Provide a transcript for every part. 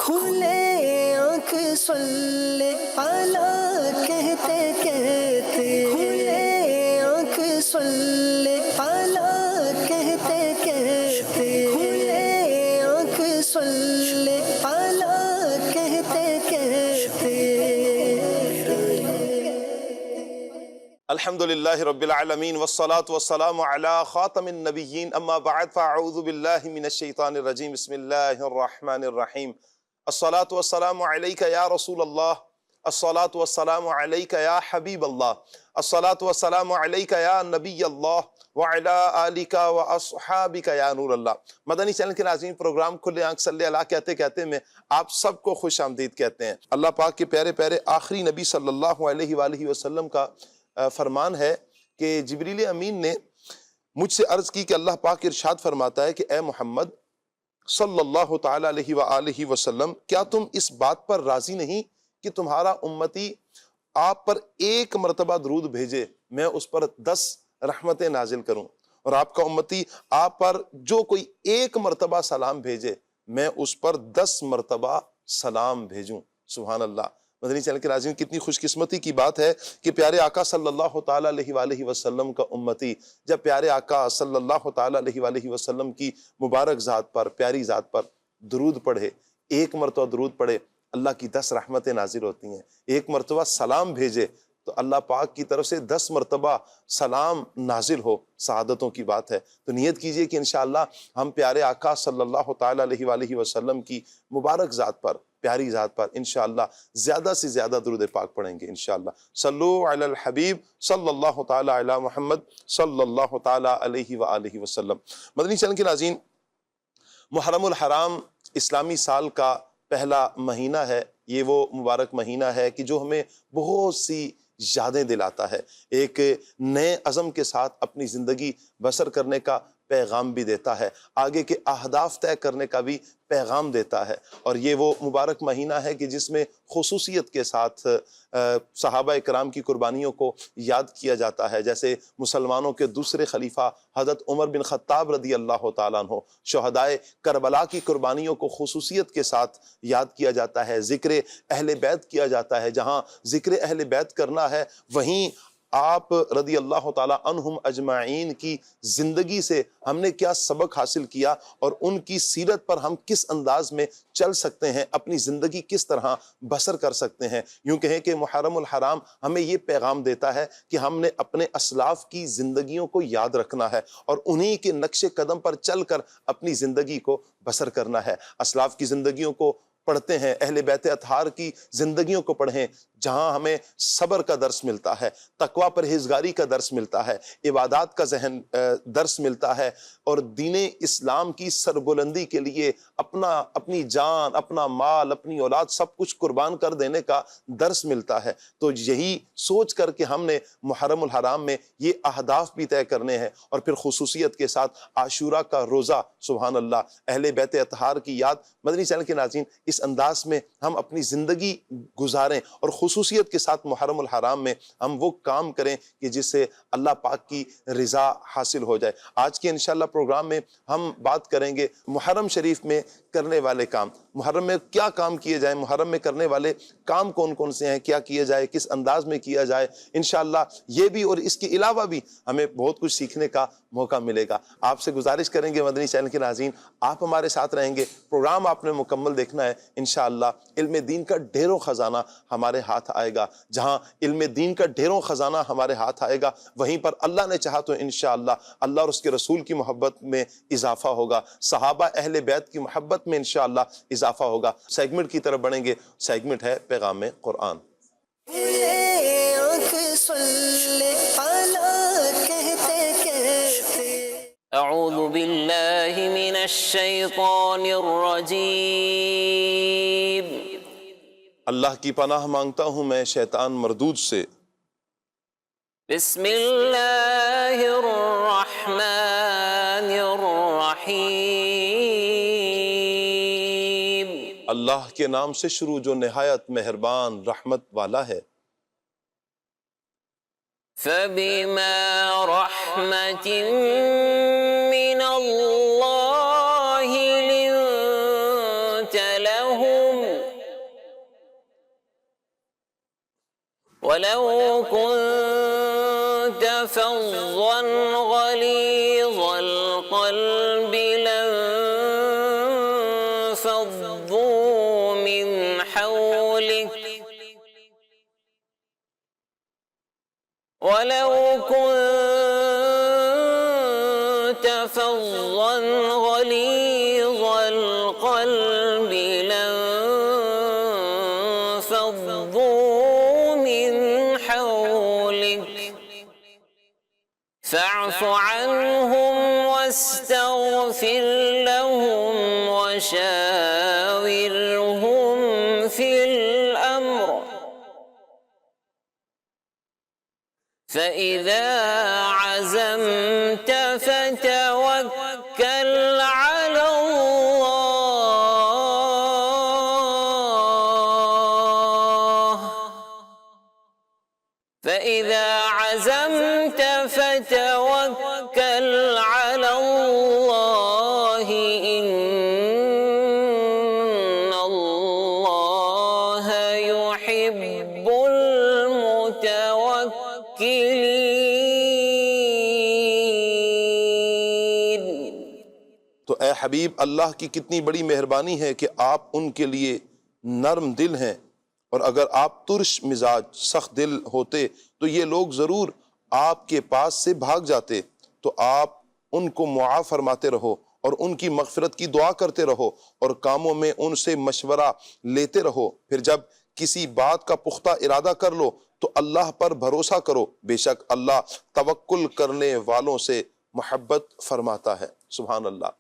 کھلے آنکھ صلی اعلیٰ کہتے کہتے، کھلے آنکھ صلی اعلیٰ کہتے کہتے، کھلے آنکھ صلی اعلیٰ کہتے کہتے۔ الحمدللہ رب العالمین والصلاة والسلام علی خاتم النبیین اما بعد فاعوذ باللہ من الشیطان الرجیم بسم اللہ الرحمن الرحیم الصلاة والسلام علیک یا رسول اللہ، الصلاة والسلام علیک یا حبیب اللہ، الصلاة والسلام علیک یا نبی اللہ وعلی آلک واصحابک یا نور اللہ۔ مدنی چینل کے ناظرین، پروگرام کھلے آنکھ صلی اللہ کہتے کہتے میں آپ سب کو خوش آمدید کہتے ہیں۔ اللہ پاک کے پیارے پیارے آخری نبی صلی اللہ علیہ وآلہ وسلم کا فرمان ہے کہ جبریل امین نے مجھ سے عرض کی کہ اللہ پاک ارشاد فرماتا ہے کہ اے محمد صلی اللہ تعالیٰ علیہ وآلہ وسلم، کیا تم اس بات پر راضی نہیں کہ تمہارا امتی آپ پر ایک مرتبہ درود بھیجے، میں اس پر 10 رحمتیں نازل کروں، اور آپ کا امتی آپ پر جو کوئی ایک مرتبہ سلام بھیجے، میں اس پر 10 مرتبہ سلام بھیجوں۔ سبحان اللہ۔ مدنی چینل کے ناظرین، کتنی خوش قسمتی کی بات ہے کہ پیارے آقا صلی اللہ تعالیٰ علیہ وآلہ وسلم کا امتی جب پیارے آقا صلی اللہ تعالیٰ علیہ وآلہ وسلم کی مبارک ذات پر، پیاری ذات پر درود پڑھے، ایک مرتبہ درود پڑھے، اللہ کی 10 رحمتیں نازل ہوتی ہیں۔ ایک مرتبہ سلام بھیجے تو اللہ پاک کی طرف سے 10 مرتبہ سلام نازل ہو، سعادتوں کی بات ہے۔ تو نیت کیجئے کہ انشاءاللہ ہم پیارے آقا صلی اللہ تعالیٰ علیہ وآلہ وسلم کی مبارک ذات پر، پیاری ذات پر انشاءاللہ زیادہ سے زیادہ درود پاک پڑھیں گے انشاءاللہ۔ صلو علی الحبیب صلی اللہ تعالیٰ علی محمد صلی اللہ تعالیٰ علیہ وآلہ وسلم۔ مدنی چینل کے ناظرین، محرم الحرام اسلامی سال کا پہلا مہینہ ہے۔ یہ وہ مبارک مہینہ ہے کہ جو ہمیں بہت سی یادیں دلاتا ہے، ایک نئے عزم کے ساتھ اپنی زندگی بسر کرنے کا پیغام بھی دیتا ہے، آگے کے اہداف طے کرنے کا بھی پیغام دیتا ہے۔ اور یہ وہ مبارک مہینہ ہے کہ جس میں خصوصیت کے ساتھ صحابہ اکرام کی قربانیوں کو یاد کیا جاتا ہے، جیسے مسلمانوں کے دوسرے خلیفہ حضرت عمر بن خطاب رضی اللہ تعالیٰ عنہ، شہدائے کربلا کی قربانیوں کو خصوصیت کے ساتھ یاد کیا جاتا ہے، ذکر اہل بیت کیا جاتا ہے۔ جہاں ذکر اہل بیت کرنا ہے وہیں آپ رضی اللہ تعالیٰ عنہم اجمعین کی زندگی سے ہم نے کیا سبق حاصل کیا اور ان کی سیرت پر ہم کس انداز میں چل سکتے ہیں، اپنی زندگی کس طرح بسر کر سکتے ہیں۔ یوں کہیں کہ محرم الحرام ہمیں یہ پیغام دیتا ہے کہ ہم نے اپنے اسلاف کی زندگیوں کو یاد رکھنا ہے اور انہی کے نقش قدم پر چل کر اپنی زندگی کو بسر کرنا ہے۔ اسلاف کی زندگیوں کو پڑھتے ہیں، اہل بیت اطہار کی زندگیوں کو پڑھیں، جہاں ہمیں صبر کا درس ملتا ہے، تقوی پرہیزگاری کا درس ملتا ہے، عبادات کا درس ملتا ہے، اور دین اسلام کی سربلندی کے لیے اپنی جان، اپنا مال، اپنی اولاد سب کچھ قربان کر دینے کا درس ملتا ہے۔ تو یہی سوچ کر کے ہم نے محرم الحرام میں یہ اہداف بھی طے کرنے ہیں، اور پھر خصوصیت کے ساتھ عاشورہ کا روزہ، سبحان اللہ، اہل بیت اطہار کی یاد۔ مدنی چینل کے ناظرین، اس انداز میں ہم اپنی زندگی گزاریں اور خصوصیت کے ساتھ محرم الحرام میں ہم وہ کام کریں کہ جس سے اللہ پاک کی رضا حاصل ہو جائے۔ آج کے انشاءاللہ پروگرام میں ہم بات کریں گے محرم شریف میں کرنے والے کام، محرم میں کیا کام کیے جائیں، محرم میں کرنے والے کام کون کون سے ہیں، کیا کیے جائے، کس انداز میں کیا جائے۔ انشاءاللہ یہ بھی اور اس کے علاوہ بھی ہمیں بہت کچھ سیکھنے کا موقع ملے گا۔ آپ سے گزارش کریں گے مدنی چینل کے ناظرین، آپ ہمارے ساتھ رہیں گے، پروگرام آپ نے مکمل دیکھنا ہے۔ انشاءاللہ علم دین کا ڈھیروں خزانہ ہمارے ہاتھ آئے گا۔ جہاں علم دین کا ڈھیروں خزانہ ہمارے ہاتھ آئے گا، وہیں پر اللہ نے چاہا تو انشاءاللہ اللہ اور اس کے رسول کی محبت میں اضافہ ہوگا، صحابہ اہل بیت کی محبت میں انشاءاللہ اضافہ ہوگا۔ سیگمنٹ کی طرف بڑھیں گے، سیگمنٹ ہے پیغام قرآن۔ اعوذ باللہ من الشیطان الرجیم۔ اللہ کی پناہ مانگتا ہوں میں شیطان مردود سے۔ بسم اللہ الرحمن الرحیم۔ اللہ کے نام سے شروع جو نہایت مہربان رحمت والا ہے۔ فَبِمَا رَحْمَةٍ مِّنَ اللَّهِ لِنتَ لَهُمْ ولو كنت فظا غليظ القلب لانفضوا من حولك ولو كنت فظا غليظ القلب لانفضوا من حولك فاعف عنهم واستغفر لهم وشاورهم في الأمر فإذا عزمت فتوكل على الله فإذا عزمت فتوكل على الله إن الله يحب المتوكلين. تو اے حبیب، اللہ کی کتنی بڑی مہربانی ہے کہ آپ ان کے لیے نرم دل ہیں، اور اگر آپ ترش مزاج سخت دل ہوتے تو یہ لوگ ضرور آپ کے پاس سے بھاگ جاتے. تو آپ ان کو معاف فرماتے رہو اور ان کی مغفرت کی دعا کرتے رہو اور کاموں میں ان سے مشورہ لیتے رہو. پھر جب کسی بات کا پختہ ارادہ کر لو تو اللہ پر بھروسہ کرو، بے شک اللہ توکل کرنے والوں سے محبت فرماتا ہے. سبحان اللہ.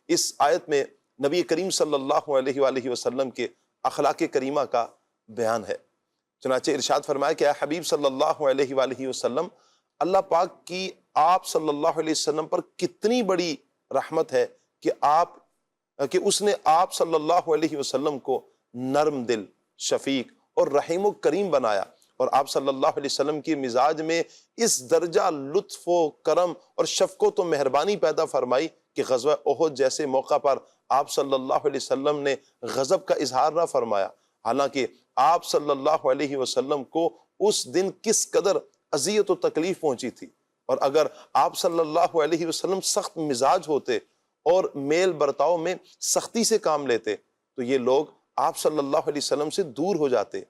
اس آیت میں نبی کریم صلی اللہ علیہ وآلہ وسلم کے اخلاق کریمہ کا بیان ہے. چنانچہ ارشاد فرمایا کہ اے حبیب صلی اللہ علیہ وآلہ وسلم، اللہ پاک کی آپ صلی اللہ علیہ وسلم پر کتنی بڑی رحمت ہے کہ اس نے آپ صلی اللہ علیہ وسلم کو نرم دل، شفیق اور رحیم و کریم بنایا، اور آپ صلی اللہ علیہ وسلم کی مزاج میں اس درجہ لطف و کرم اور شفقت و مہربانی پیدا فرمائی کہ غزوہ احد جیسے موقع پر آپ صلی اللہ علیہ وسلم نے غضب کا اظہار نہ فرمایا، حالانکہ آپ صلی اللہ علیہ وسلم کو اس دن کس قدر اذیت و تکلیف پہنچی تھی. اور اگر آپ صلی اللہ علیہ وسلم سخت مزاج ہوتے اور میل برتاؤ میں سختی سے کام لیتے تو یہ لوگ آپ صلی اللہ علیہ وسلم سے دور ہو جاتے.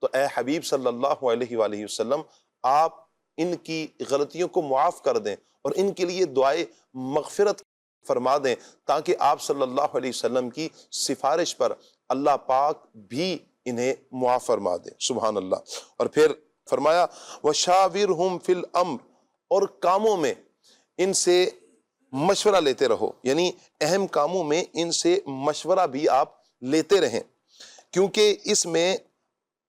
تو اے حبیب صلی اللہ علیہ وآلہ وسلم، آپ ان کی غلطیوں کو معاف کر دیں اور ان کے لیے دعائے مغفرت فرما دیں تاکہ آپ صلی اللہ علیہ وسلم کی سفارش پر اللہ پاک بھی انہیں معاف فرما دے. سبحان اللہ. اور پھر فرمایا وَشَاوِرْهُمْ فِي الْأَمْرِ، اور کاموں میں ان سے مشورہ لیتے رہو، یعنی اہم کاموں میں ان سے مشورہ بھی آپ لیتے رہیں، کیونکہ اس میں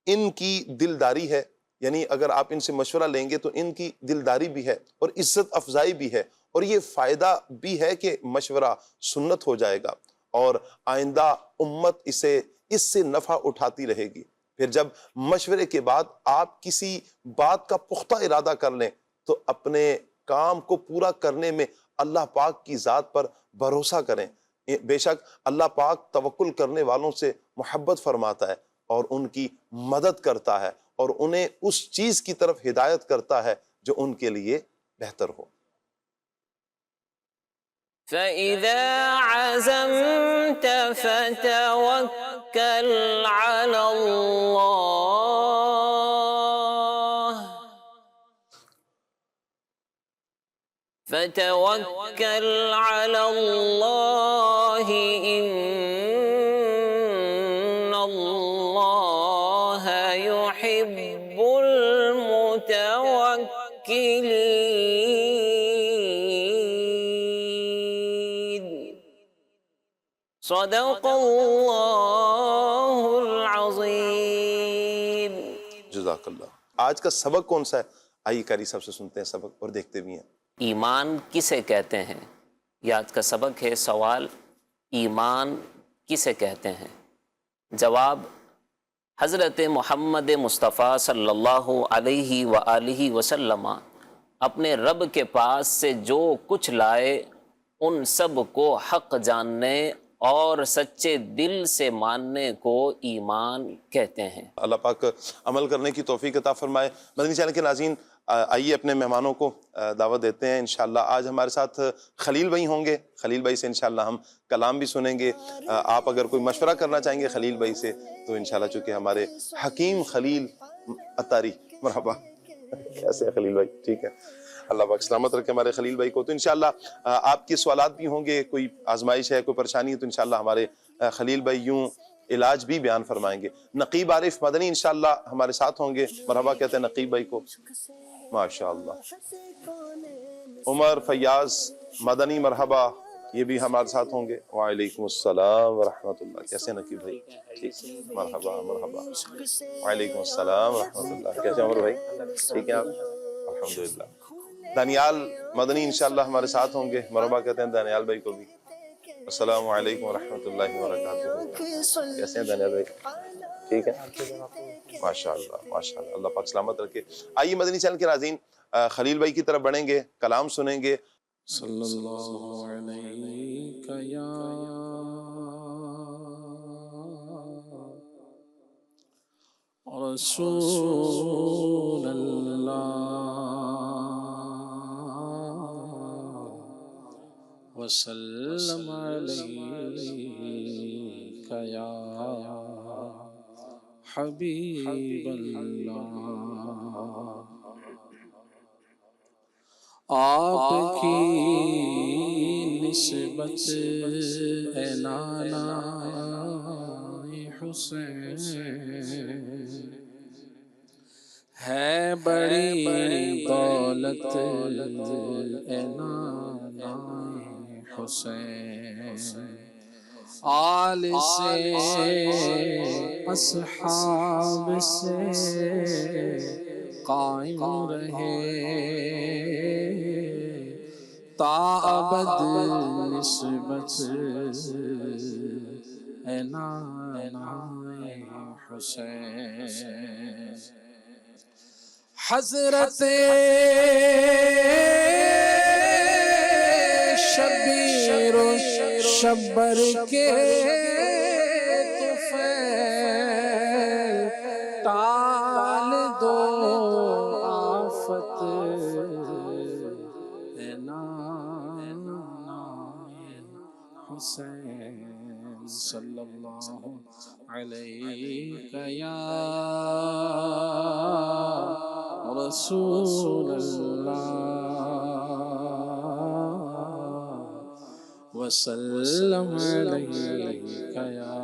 ان کی دلداری ہے. یعنی اگر آپ ان سے مشورہ لیں گے تو ان کی دلداری بھی ہے اور عزت افزائی بھی ہے، اور یہ فائدہ بھی ہے کہ مشورہ سنت ہو جائے گا اور آئندہ امت اس سے نفع اٹھاتی رہے گی. پھر جب مشورے کے بعد آپ کسی بات کا پختہ ارادہ کر لیں تو اپنے کام کو پورا کرنے میں اللہ پاک کی ذات پر بھروسہ کریں. بے شک اللہ پاک توکل کرنے والوں سے محبت فرماتا ہے اور ان کی مدد کرتا ہے اور انہیں اس چیز کی طرف ہدایت کرتا ہے جو ان کے لیے بہتر ہو. فَإِذَا عَزَمْتَ فَتَوَكَّلْ عَلَى اللَّهِ إِنَّ اللَّهَ يُحِبُّ الْمُتَوَكِّلِينَ. صدق اللہ العظیم. جزاک اللہ. آج کا سبق کون سا ہے؟ آئیے قاری صاحب سے سنتے ہیں سبق اور دیکھتے بھی ہیں. ایمان کسے کہتے ہیں؟ یہ آج کا سبق ہے. سوال: ایمان کسے کہتے ہیں؟ جواب: حضرت محمد مصطفیٰ صلی اللہ علیہ وآلہ وسلم اپنے رب کے پاس سے جو کچھ لائے ان سب کو حق جاننے اور سچے دل سے ماننے کو ایمان کہتے ہیں۔ اللہ پاک عمل کرنے کی توفیق عطا فرمائے۔ مدنی چینل کے ناظرین، آئیے اپنے مہمانوں کو دعوت دیتے ہیں۔ انشاءاللہ آج ہمارے ساتھ خلیل بھائی ہوں گے۔ خلیل بھائی سے انشاءاللہ ہم کلام بھی سنیں گے۔ آپ اگر کوئی مشورہ کرنا چاہیں گے خلیل بھائی سے تو انشاءاللہ، چونکہ ہمارے حکیم خلیل اتاری، مرحبا، کیسے ہیں خلیل بھائی؟ ٹھیک ہے، اللہ پاک سلامت رکھے ہمارے خلیل بھائی کو۔ تو انشاءاللہ آپ کے سوالات بھی ہوں گے، کوئی آزمائش ہے، کوئی پریشانی ہے تو انشاءاللہ ہمارے خلیل بھائی یوں علاج بھی بیان فرمائیں گے۔ نقیب عارف مدنی انشاءاللہ ہمارے ساتھ ہوں گے، مرحبا کہتے ہیں نقیب بھائی کو، ماشاءاللہ۔ عمر فیاض مدنی مرحبا، یہ بھی ہمارے ساتھ ہوں گے۔ وعلیکم السلام ورحمۃ اللہ، کیسے ہیں نقیب بھائی؟ ٹھیک، مرحبا مرحبا۔ وعلیکم السلام ورحمۃ اللہ، کیسے ہیں عمر بھائی؟ ٹھیک ہے آپ؟ الحمدللہ۔ دانیال مدنی انشاءاللہ ہمارے ساتھ ہوں گے، مرحبا کہتے ہیں دانیال بھائی کو بھی۔ السلام علیکم ورحمۃ اللہ وبرکاتہ، کیسے ہیں دانیال بھائی؟ ٹھیک ہے، ماشاءاللہ ماشاءاللہ، اللہ پاک سلامت رکھے۔ آئیے مدنی چینل کے ناظرین خلیل بھائی کی طرف بڑھیں گے، کلام سنیں گے۔ صلی اللہ علیہ یا رسول اللہ وسلم علیک یا حبیب اللہ۔ آپ کی نسبت اے نانا حسین ہے بڑی دولت اے نانا حسین، آل سے اصحاب سے قائم رہے تا ابد نسبت اے نانا حسین۔ حضرت شبیر و شبر کے طفیل ٹال دو آفت اے نانا حسین، صلی اللہ علیہ یا رسول اللہ وسلم علیک یا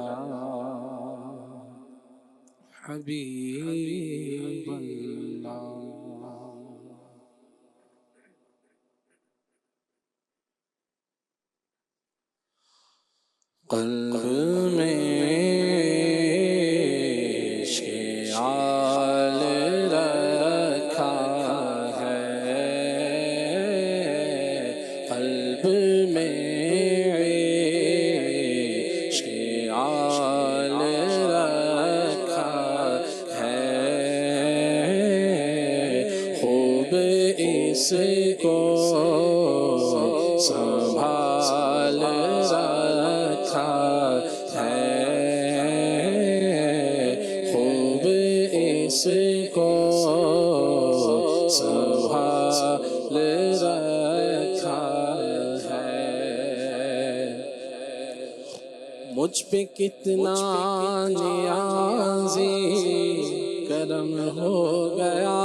حبیب اللہ۔ قلب میں شعال رکھا ہے، قلب میں شعال رکھا ہے، خوب اس کو سنبھال رکھا ہے، خوب اس کو سنبھال رکھا ہے۔ مجھ پہ کتنا نیازی کرم ہو گیا،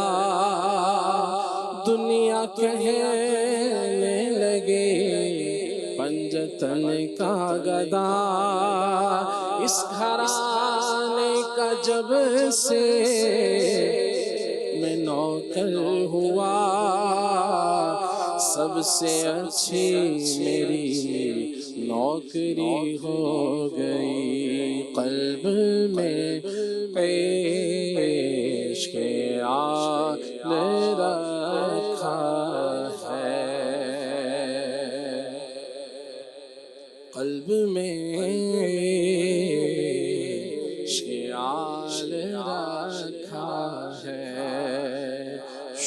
دنیا کہنے لگی پنجتن کا گدا، اس گھرانے کا جب سے میں نوکر ہوا، سب سے اچھی میری نوکری ہو گئی۔ قلب میں عشق آل رکھا ہے، قلب میں عشق آل رکھا ہے۔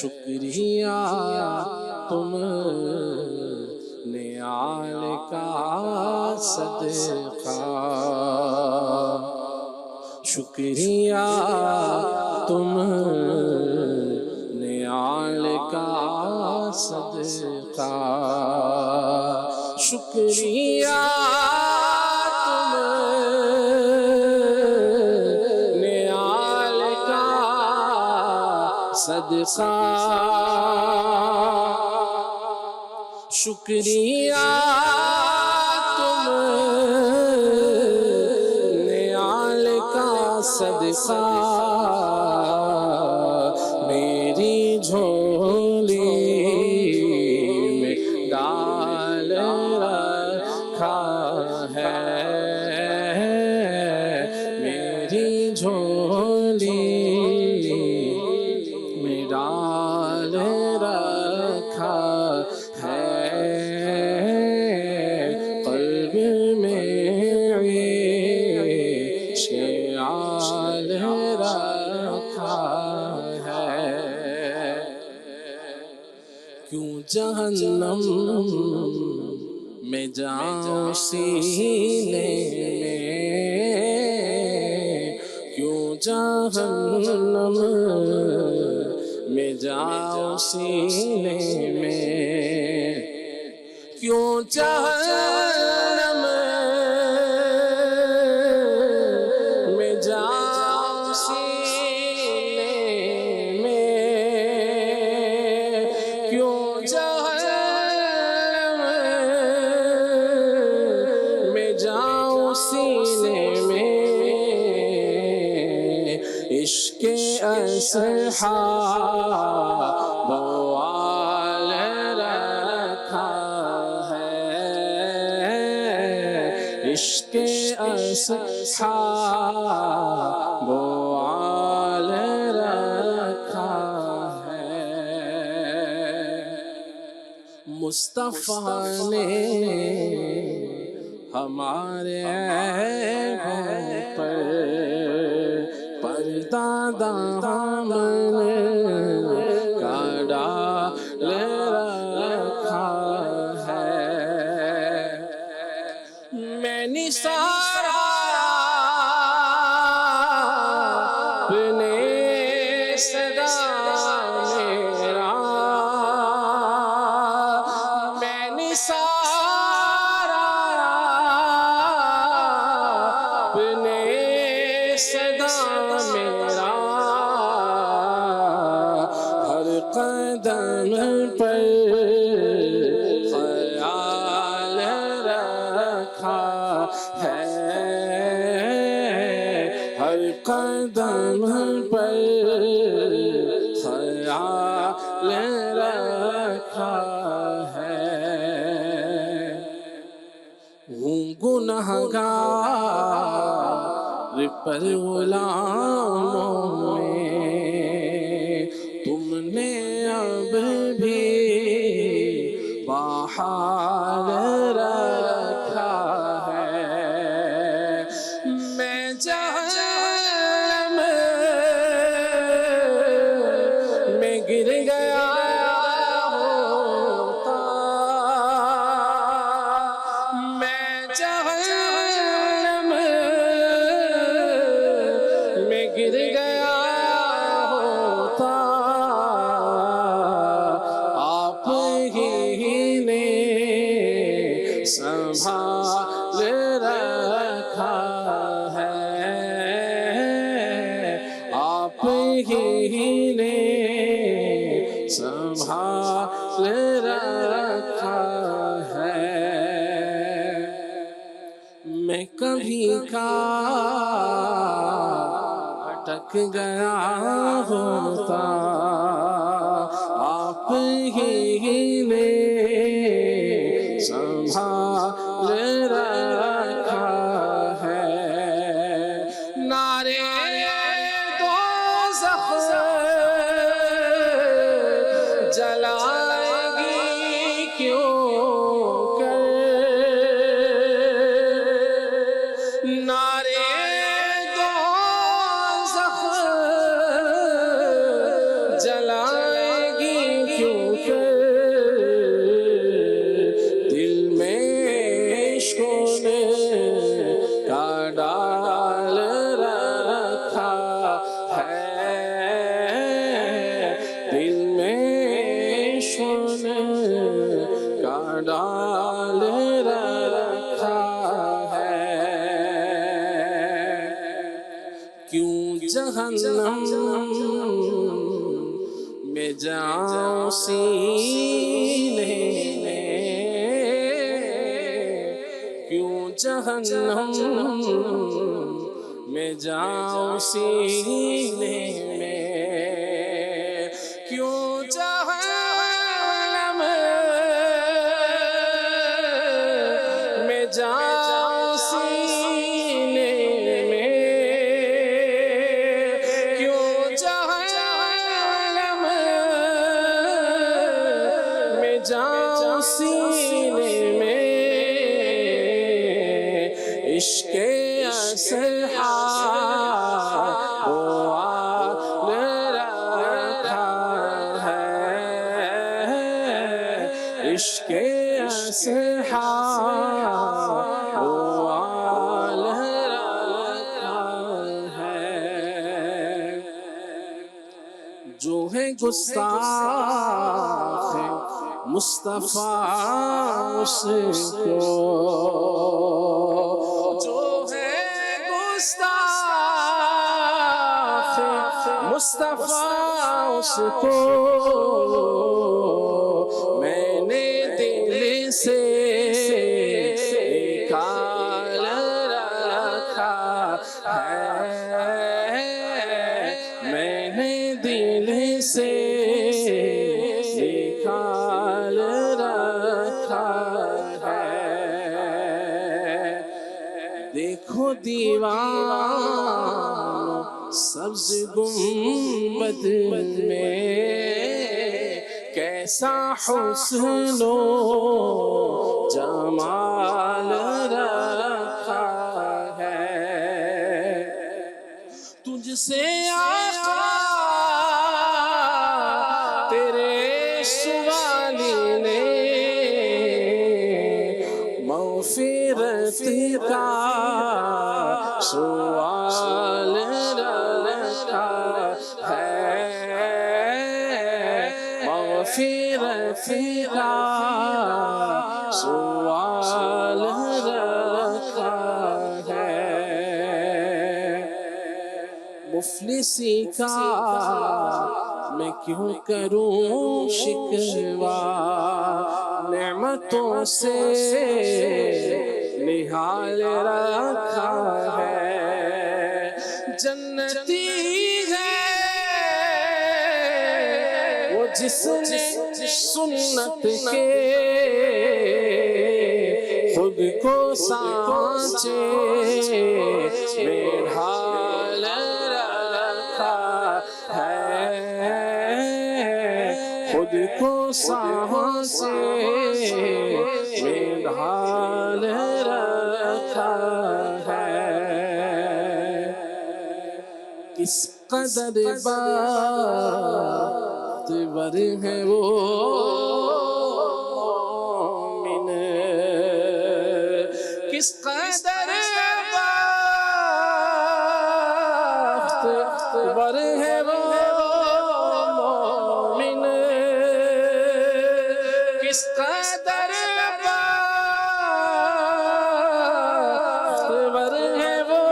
شکریہ تم نے نعال کا صدقہ شکریہ تم نعال کا صدقہ شکریہ تم نعال کا صدقہ شکریہ تم نعال کا صدقہ میری جھولی میں ڈال رکھا ہے میری جھولی میں ڈال رکھا ہے قلب میں عشق آل رکھا ہے کیوں جہنم میں جاؤں سینے میں کیوں جہنم میں جاؤں سینے میں کیوں جہنم میں جاؤں سینے میں کیوں جہنم میں جاؤں سینے میں عشق اصحاب وال رکھا ہے عشق اصحاب وال رکھا ہے مصطفیٰ نے ہمارے عیبوں پر پردہ دامن کا ڈال رکھا ہے میں نثارا اپنے صدا میرا میں نثارا اپنے صدا میرا ہر قدم پر خیال رکھا ہے ہر قدم پر خیال رکھا ہے ہوں گنہگار پر غلاموں میں تم نے اب بھی بحال رکھا ہے میں جہنم میں گر گیا ہوتا میں جہنم میں گر گیا ہوتا آپ ہی نے سنبھال رکھا ہے آپ ہی نے سنبھال رکھا ہے میں کبھی کا اٹک گیا ہوتا آپ ہی نے سنبھال رکھا ہے نعرے دوزخ جلائے گی کیوں کر نعرے دوزخ جلائے گی کیوں کر دل میں کیوں جہنم میں جاؤں سینے میں، کیوں جہنم میں جاؤں سینے میں، کیوں جہنم میں جاؤں سینے میں، کیوں جہنم میں جاؤں سینے میں، عشق اصحاب وال رکھا ہے، عشق اصحاب وال رکھا ہے، جو ہے گستاخ مصطفیٰ اس کو، جو ہے گستاخ مصطفیٰ اس کو، میں نے دل سے نکال رکھا ہے، میں نے دل سے نکال رکھا ہے، دیکھو دیوانو سبز گنبد میں کیسا حسن و جمال رکھا ہے، تجھ سے آقا تیرے سوالی نے مغفرت کا سوال رکھا ہے، مغفرت کا سوال رکھا ہے، مفلسی کا میں کیوں کروں شکوہ، نعمتوں سے نہال رکھا ہے، جنتی ہے وہ جس نے سنت کے خود کو سانچے میں ڈھال رکھا ہے، خود کو سانچے میں ڈھال رکھا ہے، کس قدر باختور ہے وہ مومن، کس قدر باختور ہے وہ مومن، کس قدر باختور ہے وہ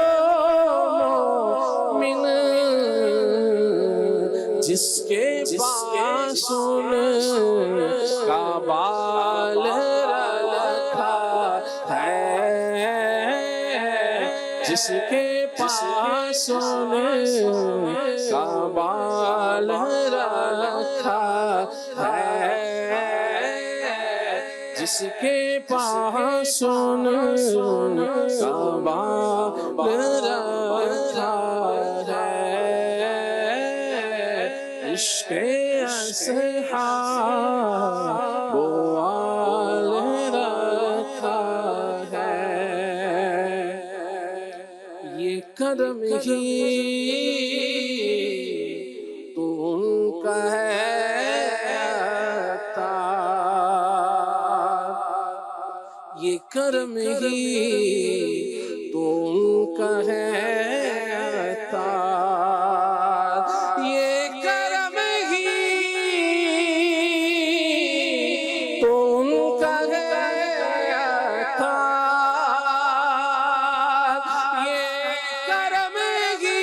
مومن، جس کے پاس ان کا بال رکھا ہے، جس کے پاس ان کا بال رکھا ہے، جس کے پاس ان کا بال رکھا ہے، عشق اصحاب وال رکھا ہے، یہ کرم ہی تو ان کا ہے عطا، یہ کرم ہی تو ان کا ہے عطا، یہ کرم ہی تو ان کا ہے عطا، یہ کرم ہی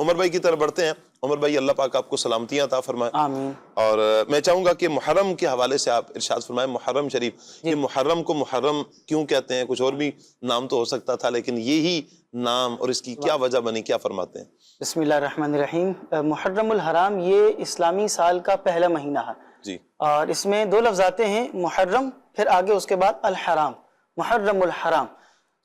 عمر بھائی کی طرف بڑھتے ہیں. عمر بھائی اللہ پاک آپ کو سلامتیاں عطا فرمائے. آمین. اور میں چاہوں گا کہ محرم کے حوالے سے آپ ارشاد فرمائیں. محرم شریف, یہ محرم کو محرم کیوں کہتے ہیں؟ کچھ اور بھی نام تو ہو سکتا تھا, لیکن یہی نام, اور اس کی کیا وجہ بنی, کیا فرماتے ہیں؟ بسم اللہ الرحمن الرحیم. محرم الحرام یہ اسلامی سال کا پہلا مہینہ ہے جی, اور اس میں دو لفظ آتے ہیں, محرم پھر آگے اس کے بعد الحرام, محرم الحرام.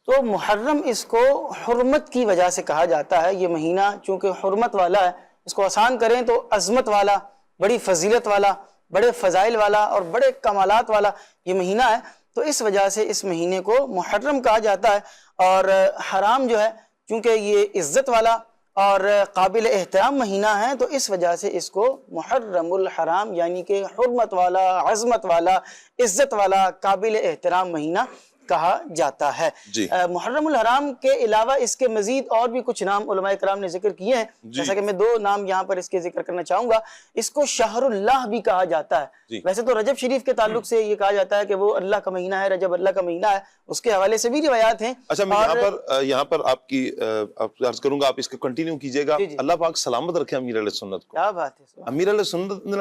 تو محرم اس کو حرمت کی وجہ سے کہا جاتا ہے. یہ مہینہ چونکہ حرمت والا ہے, اس کو آسان کریں تو عظمت والا, بڑی فضیلت والا, بڑے فضائل والا اور بڑے کمالات والا یہ مہینہ ہے. تو اس وجہ سے اس مہینے کو محرم کہا جاتا ہے. اور حرام جو ہے چونکہ یہ عزت والا اور قابل احترام مہینہ ہے, تو اس وجہ سے اس کو محرم الحرام یعنی کہ حرمت والا, عظمت والا, عزت والا, قابل احترام مہینہ کہا جاتا ہے. جی. محرم الحرام کے علاوہ اس کے مزید اور بھی کچھ نام علماء کرام نے ذکر کیے ہیں, جیسا کہ میں دو نام یہاں پر اس کے ذکر کرنا چاہوں گا. اس کو شہر اللہ بھی کہا جاتا ہے. جی. ویسے تو رجب شریف کے تعلق سے یہ کہا جاتا ہے کہ وہ اللہ کا مہینہ ہے, رجب اللہ کا مہینہ ہے, اس کے حوالے سے بھی روایات ہیں. اچھا میں یہاں پر آپ کی عرض کروں گا, آپ اس کو کنٹینیو کیجئے گا. اللہ پاک سلامت رکھے امیر علیہ سنت کو. کیا بات ہے. امیر علیہ سنت نے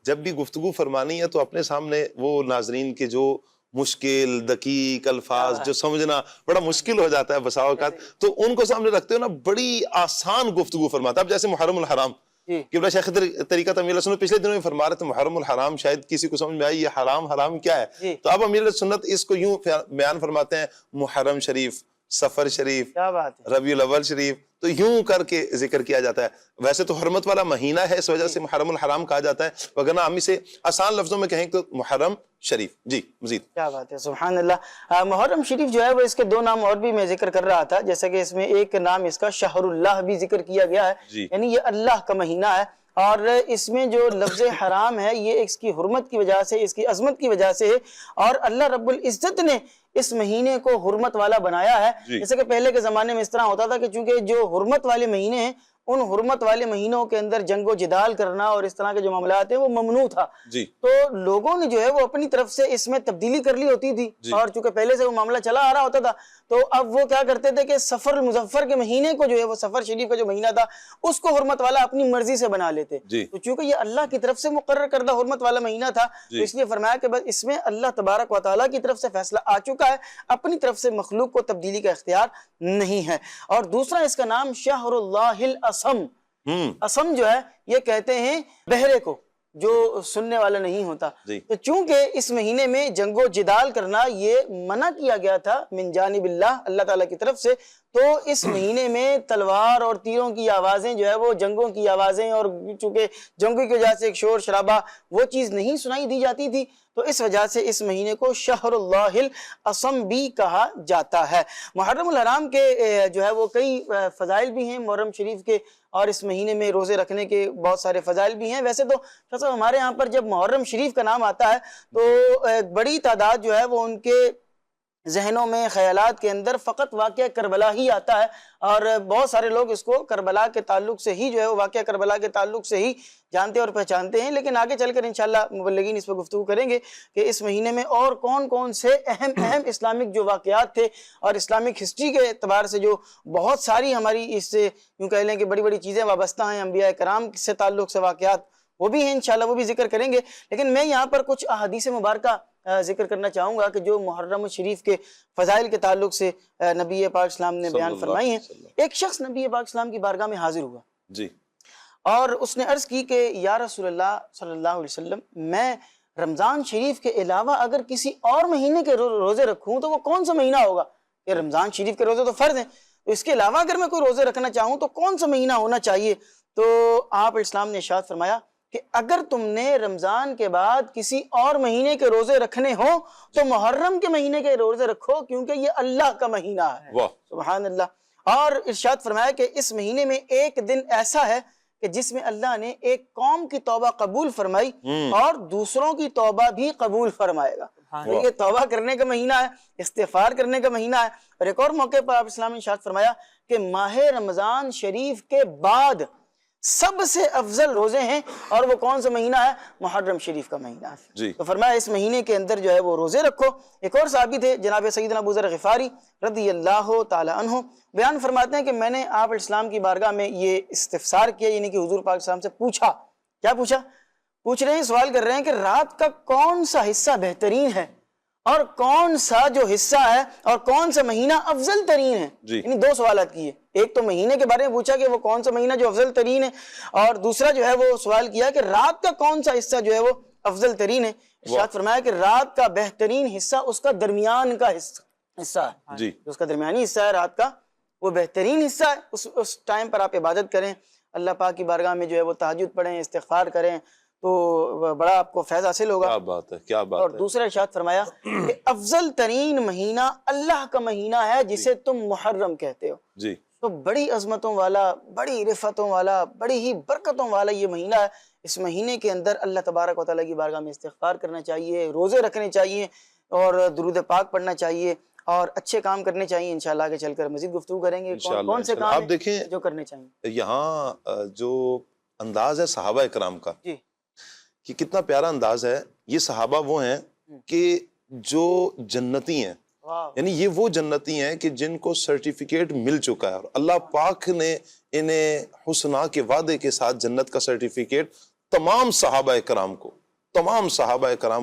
جب بھی گفتگو فرمانی ہے تو اپنے سامنے وہ ناظرین کے جو مشکل دقیق الفاظ جو سمجھنا بڑا مشکل ہو جاتا ہے بسا اوقات, تو ان کو سامنے رکھتے ہو نا بڑی آسان گفتگو فرماتا ہے. اب جیسے محرم الحرام, قبلہ شیخ طریقت امیر علیہ سنت پچھلے دنوں میں فرما رہے تھے محرم الحرام, شاید کسی کو سمجھ میں آئی یہ حرام کیا ہے, تو اب امیر علیہ سنت اس کو یوں بیان فرماتے ہیں, محرم شریف, سفر شریف, ربیع الاول شریف, تو یوں کر کے ذکر کیا جاتا ہے. ویسے تو حرمت والا مہینہ ہے, اس وجہ سے محرم الحرام کہا جاتا ہے, وگرنہ ہم اسے آسان لفظوں میں کہیں تو محرم شریف. جی مزید. کیا بات ہے, سبحان اللہ. محرم شریف جو ہے وہ اس کے دو نام اور بھی میں ذکر کر رہا تھا, جیسا کہ اس میں ایک نام اس کا شہر اللہ بھی ذکر کیا گیا ہے, یعنی یہ اللہ کا مہینہ ہے. اور اس میں جو لفظ حرام ہے یہ اس کی حرمت کی وجہ سے, اس کی عظمت کی وجہ سے ہے, اور اللہ رب العزت نے اس مہینے کو حرمت والا بنایا ہے. جیسے کہ پہلے کے زمانے میں اس طرح ہوتا تھا کہ چونکہ جو حرمت والے مہینے ہیں, ان حرمت والے مہینوں کے اندر جنگ و جدال کرنا اور اس طرح کے جو معاملات ہیں وہ ممنوع تھا. تو لوگوں نے جو ہے وہ اپنی طرف سے اس میں تبدیلی کر لی ہوتی تھی, اور چونکہ پہلے سے وہ معاملہ چلا آ رہا ہوتا تھا, تو اب وہ کیا کرتے تھے کہ سفر المظفر کے مہینے کو جو ہے وہ سفر شریف کا جو مہینہ تھا اس کو حرمت والا اپنی مرضی سے بنا لیتے. تو چونکہ یہ اللہ کی طرف سے مقرر کردہ حرمت والا مہینہ تھا, تو اس لیے فرمایا کہ بس اس میں اللہ تبارک و تعالیٰ کی طرف سے فیصلہ آ چکا ہے, اپنی طرف سے مخلوق کو تبدیلی کا اختیار نہیں ہے. اور دوسرا اس کا نام شہر اللہ الاسم. اسم جو ہے یہ کہتے ہیں بہرے کو, جو سننے والا نہیں ہوتا. تو چونکہ اس مہینے میں جنگ و جدال کرنا یہ منع کیا گیا تھا من جانب اللہ تعالیٰ کی طرف سے, تو اس مہینے میں تلوار اور تیروں کی آوازیں جو ہے وہ جنگوں کی آوازیں, اور چونکہ جنگوں کی وجہ سے ایک شور شرابہ وہ چیز نہیں سنائی دی جاتی تھی, تو اس وجہ سے اس مہینے کو شہر اللہ الاسم بھی کہا جاتا ہے. محرم الحرام کے جو ہے وہ کئی فضائل بھی ہیں محرم شریف کے, اور اس مہینے میں روزے رکھنے کے بہت سارے فضائل بھی ہیں. ویسے تو ہمارے ہاں پر جب محرم شریف کا نام آتا ہے تو ایک بڑی تعداد جو ہے وہ ان کے ذہنوں میں خیالات کے اندر فقط واقعہ کربلا ہی آتا ہے, اور بہت سارے لوگ اس کو کربلا کے تعلق سے ہی جو ہے وہ واقعہ کربلا کے تعلق سے ہی جانتے اور پہچانتے ہیں. لیکن آگے چل کر انشاءاللہ مبلغین اس پہ گفتگو کریں گے کہ اس مہینے میں اور کون کون سے اہم اسلامک جو واقعات تھے, اور اسلامک ہسٹری کے اعتبار سے جو بہت ساری ہماری اس سے یوں کہہ لیں کہ بڑی بڑی چیزیں وابستہ ہیں, انبیاء کرام سے تعلق سے واقعات وہ بھی ہیں, انشاءاللہ وہ بھی ذکر کریں گے. لیکن میں یہاں پر کچھ احادیث مبارکہ ذکر کرنا چاہوں گا کہ جو محرم شریف کے فضائل کے تعلق سے نبی پاک اسلام نے بیان فرمائی ہیں. ایک شخص نبی پاک اسلام کی بارگاہ میں حاضر ہوا اور اس نے عرض کی کہ یا رسول اللہ صلی اللہ علیہ وسلم, میں رمضان شریف کے علاوہ اگر کسی اور مہینے کے روزے رکھوں تو وہ کون سا مہینہ ہوگا؟ کہ رمضان شریف کے روزے تو فرض ہیں, تو اس کے علاوہ اگر میں کوئی روزے رکھنا چاہوں تو کون سا مہینہ ہونا چاہیے؟ تو آپ اسلام نے ارشاد فرمایا کہ اگر تم نے رمضان کے بعد کسی اور مہینے کے روزے رکھنے ہوں تو محرم کے مہینے کے روزے رکھو, کیونکہ یہ اللہ کا مہینہ ہے. سبحان اللہ. اور ارشاد فرمایا کہ اس مہینے میں ایک دن ایسا ہے کہ جس میں اللہ نے ایک قوم کی توبہ قبول فرمائی اور دوسروں کی توبہ بھی قبول فرمائے گا. یہ توبہ کرنے کا مہینہ ہے, استغفار کرنے کا مہینہ ہے. اور ایک اور موقع پر آپ اسلام نے ارشاد فرمایا کہ ماہ رمضان شریف کے بعد سب سے افضل روزے ہیں، اور وہ کون سا مہینہ ہے؟ محرم شریف کا مہینہ ہے۔ جی۔ تو فرمایا اس مہینے کے اندر جو ہے وہ روزے رکھو۔ ایک اور صحابی تھے جناب سیدنا ابو ذر غفاری رضی اللہ تعالی عنہ، بیان فرماتے ہیں کہ میں نے آپ علیہ السلام کی بارگاہ میں یہ استفسار کیا، یعنی کہ حضور پاک صلی اللہ علیہ وسلم سے پوچھا۔ کیا پوچھا؟ پوچھ رہے ہیں، سوال کر رہے ہیں کہ رات کا کون سا حصہ بہترین ہے، اور کون سا جو حصہ ہے اور کون سا مہینہ افضل ترین ہے۔ جی۔ یعنی دو سوالات کیے، ایک تو مہینے کے بارے میں پوچھا کہ وہ کون سا مہینہ جو افضل ترین ہے، اور دوسرا جو ہے وہ سوال کیا کہ رات کا کون سا حصہ جو ہے وہ افضل ترین ہے۔ ارشاد فرمایا کہ رات کا بہترین حصہ اس کا درمیان کا حصہ ہے۔ جی۔ اس کا درمیانی حصہ ہے رات کا، وہ بہترین حصہ ہے۔ اس ٹائم پر آپ عبادت کریں، اللہ پاک کی بارگاہ میں جو ہے وہ تہجد پڑھیں، استغفار کریں، تو بڑا آپ کو فیض حاصل ہوگا۔ کیا بات ہے، کیا بات اور ہے۔ دوسرا ارشاد فرمایا کہ افضل ترین مہینہ اللہ کا مہینہ ہے جسے تم محرم کہتے ہو۔ جی۔ تو بڑی عظمتوں والا، بڑی رفعتوں والا، بڑی ہی برکتوں والا یہ مہینہ ہے۔ اس مہینے کے اندر اللہ تبارک و تعالیٰ کی بارگاہ میں استغفار کرنا چاہیے، روزے رکھنے چاہیے، اور درود پاک پڑھنا چاہیے، اور اچھے کام کرنے چاہیے۔ انشاءاللہ آگے چل کر مزید گفتگو کریں گے کون سے کام آپ دیکھیں جو کرنے چاہیے۔ یہاں جو انداز ہے صحابہ اکرام کا، جی کہ کتنا پیارا انداز ہے۔ یہ صحابہ وہ ہیں کہ جو جنتی ہیں، واہ، یعنی یہ وہ جنتی ہیں کہ جن کو سرٹیفکیٹ مل چکا ہے، اور اللہ پاک نے انہیں حسنا کے وعدے کے ساتھ جنت کا سرٹیفکیٹ تمام صحابہ کرام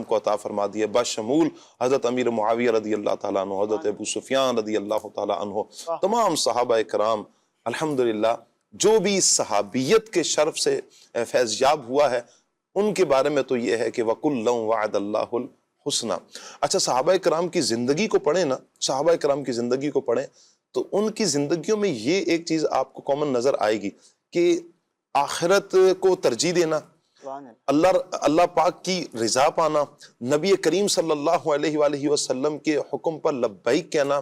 کو عطا فرما دیا، بشمول حضرت امیر معاویہ رضی اللہ تعالیٰ عنہ، حضرت ابو سفیان رضی اللہ تعالیٰ عنہ، تمام صحابہ کرام الحمدللہ جو بھی صحابیت کے شرف سے فیض یاب ہوا ہے، ان کے بارے میں تو یہ ہے کہ وَكُلًّا وَعَدَ اللَّهُ الْحُسْنَى۔ اچھا، صحابہ کرام کی زندگی کو پڑھیں نا، صحابہ کرام کی زندگی کو پڑھیں تو ان کی زندگیوں میں یہ ایک چیز آپ کو کامن نظر آئے گی کہ آخرت کو ترجیح دینا، اللہ پاک کی رضا پانا، نبی کریم صلی اللہ علیہ وآلہ وسلم کے حکم پر لبیک کہنا،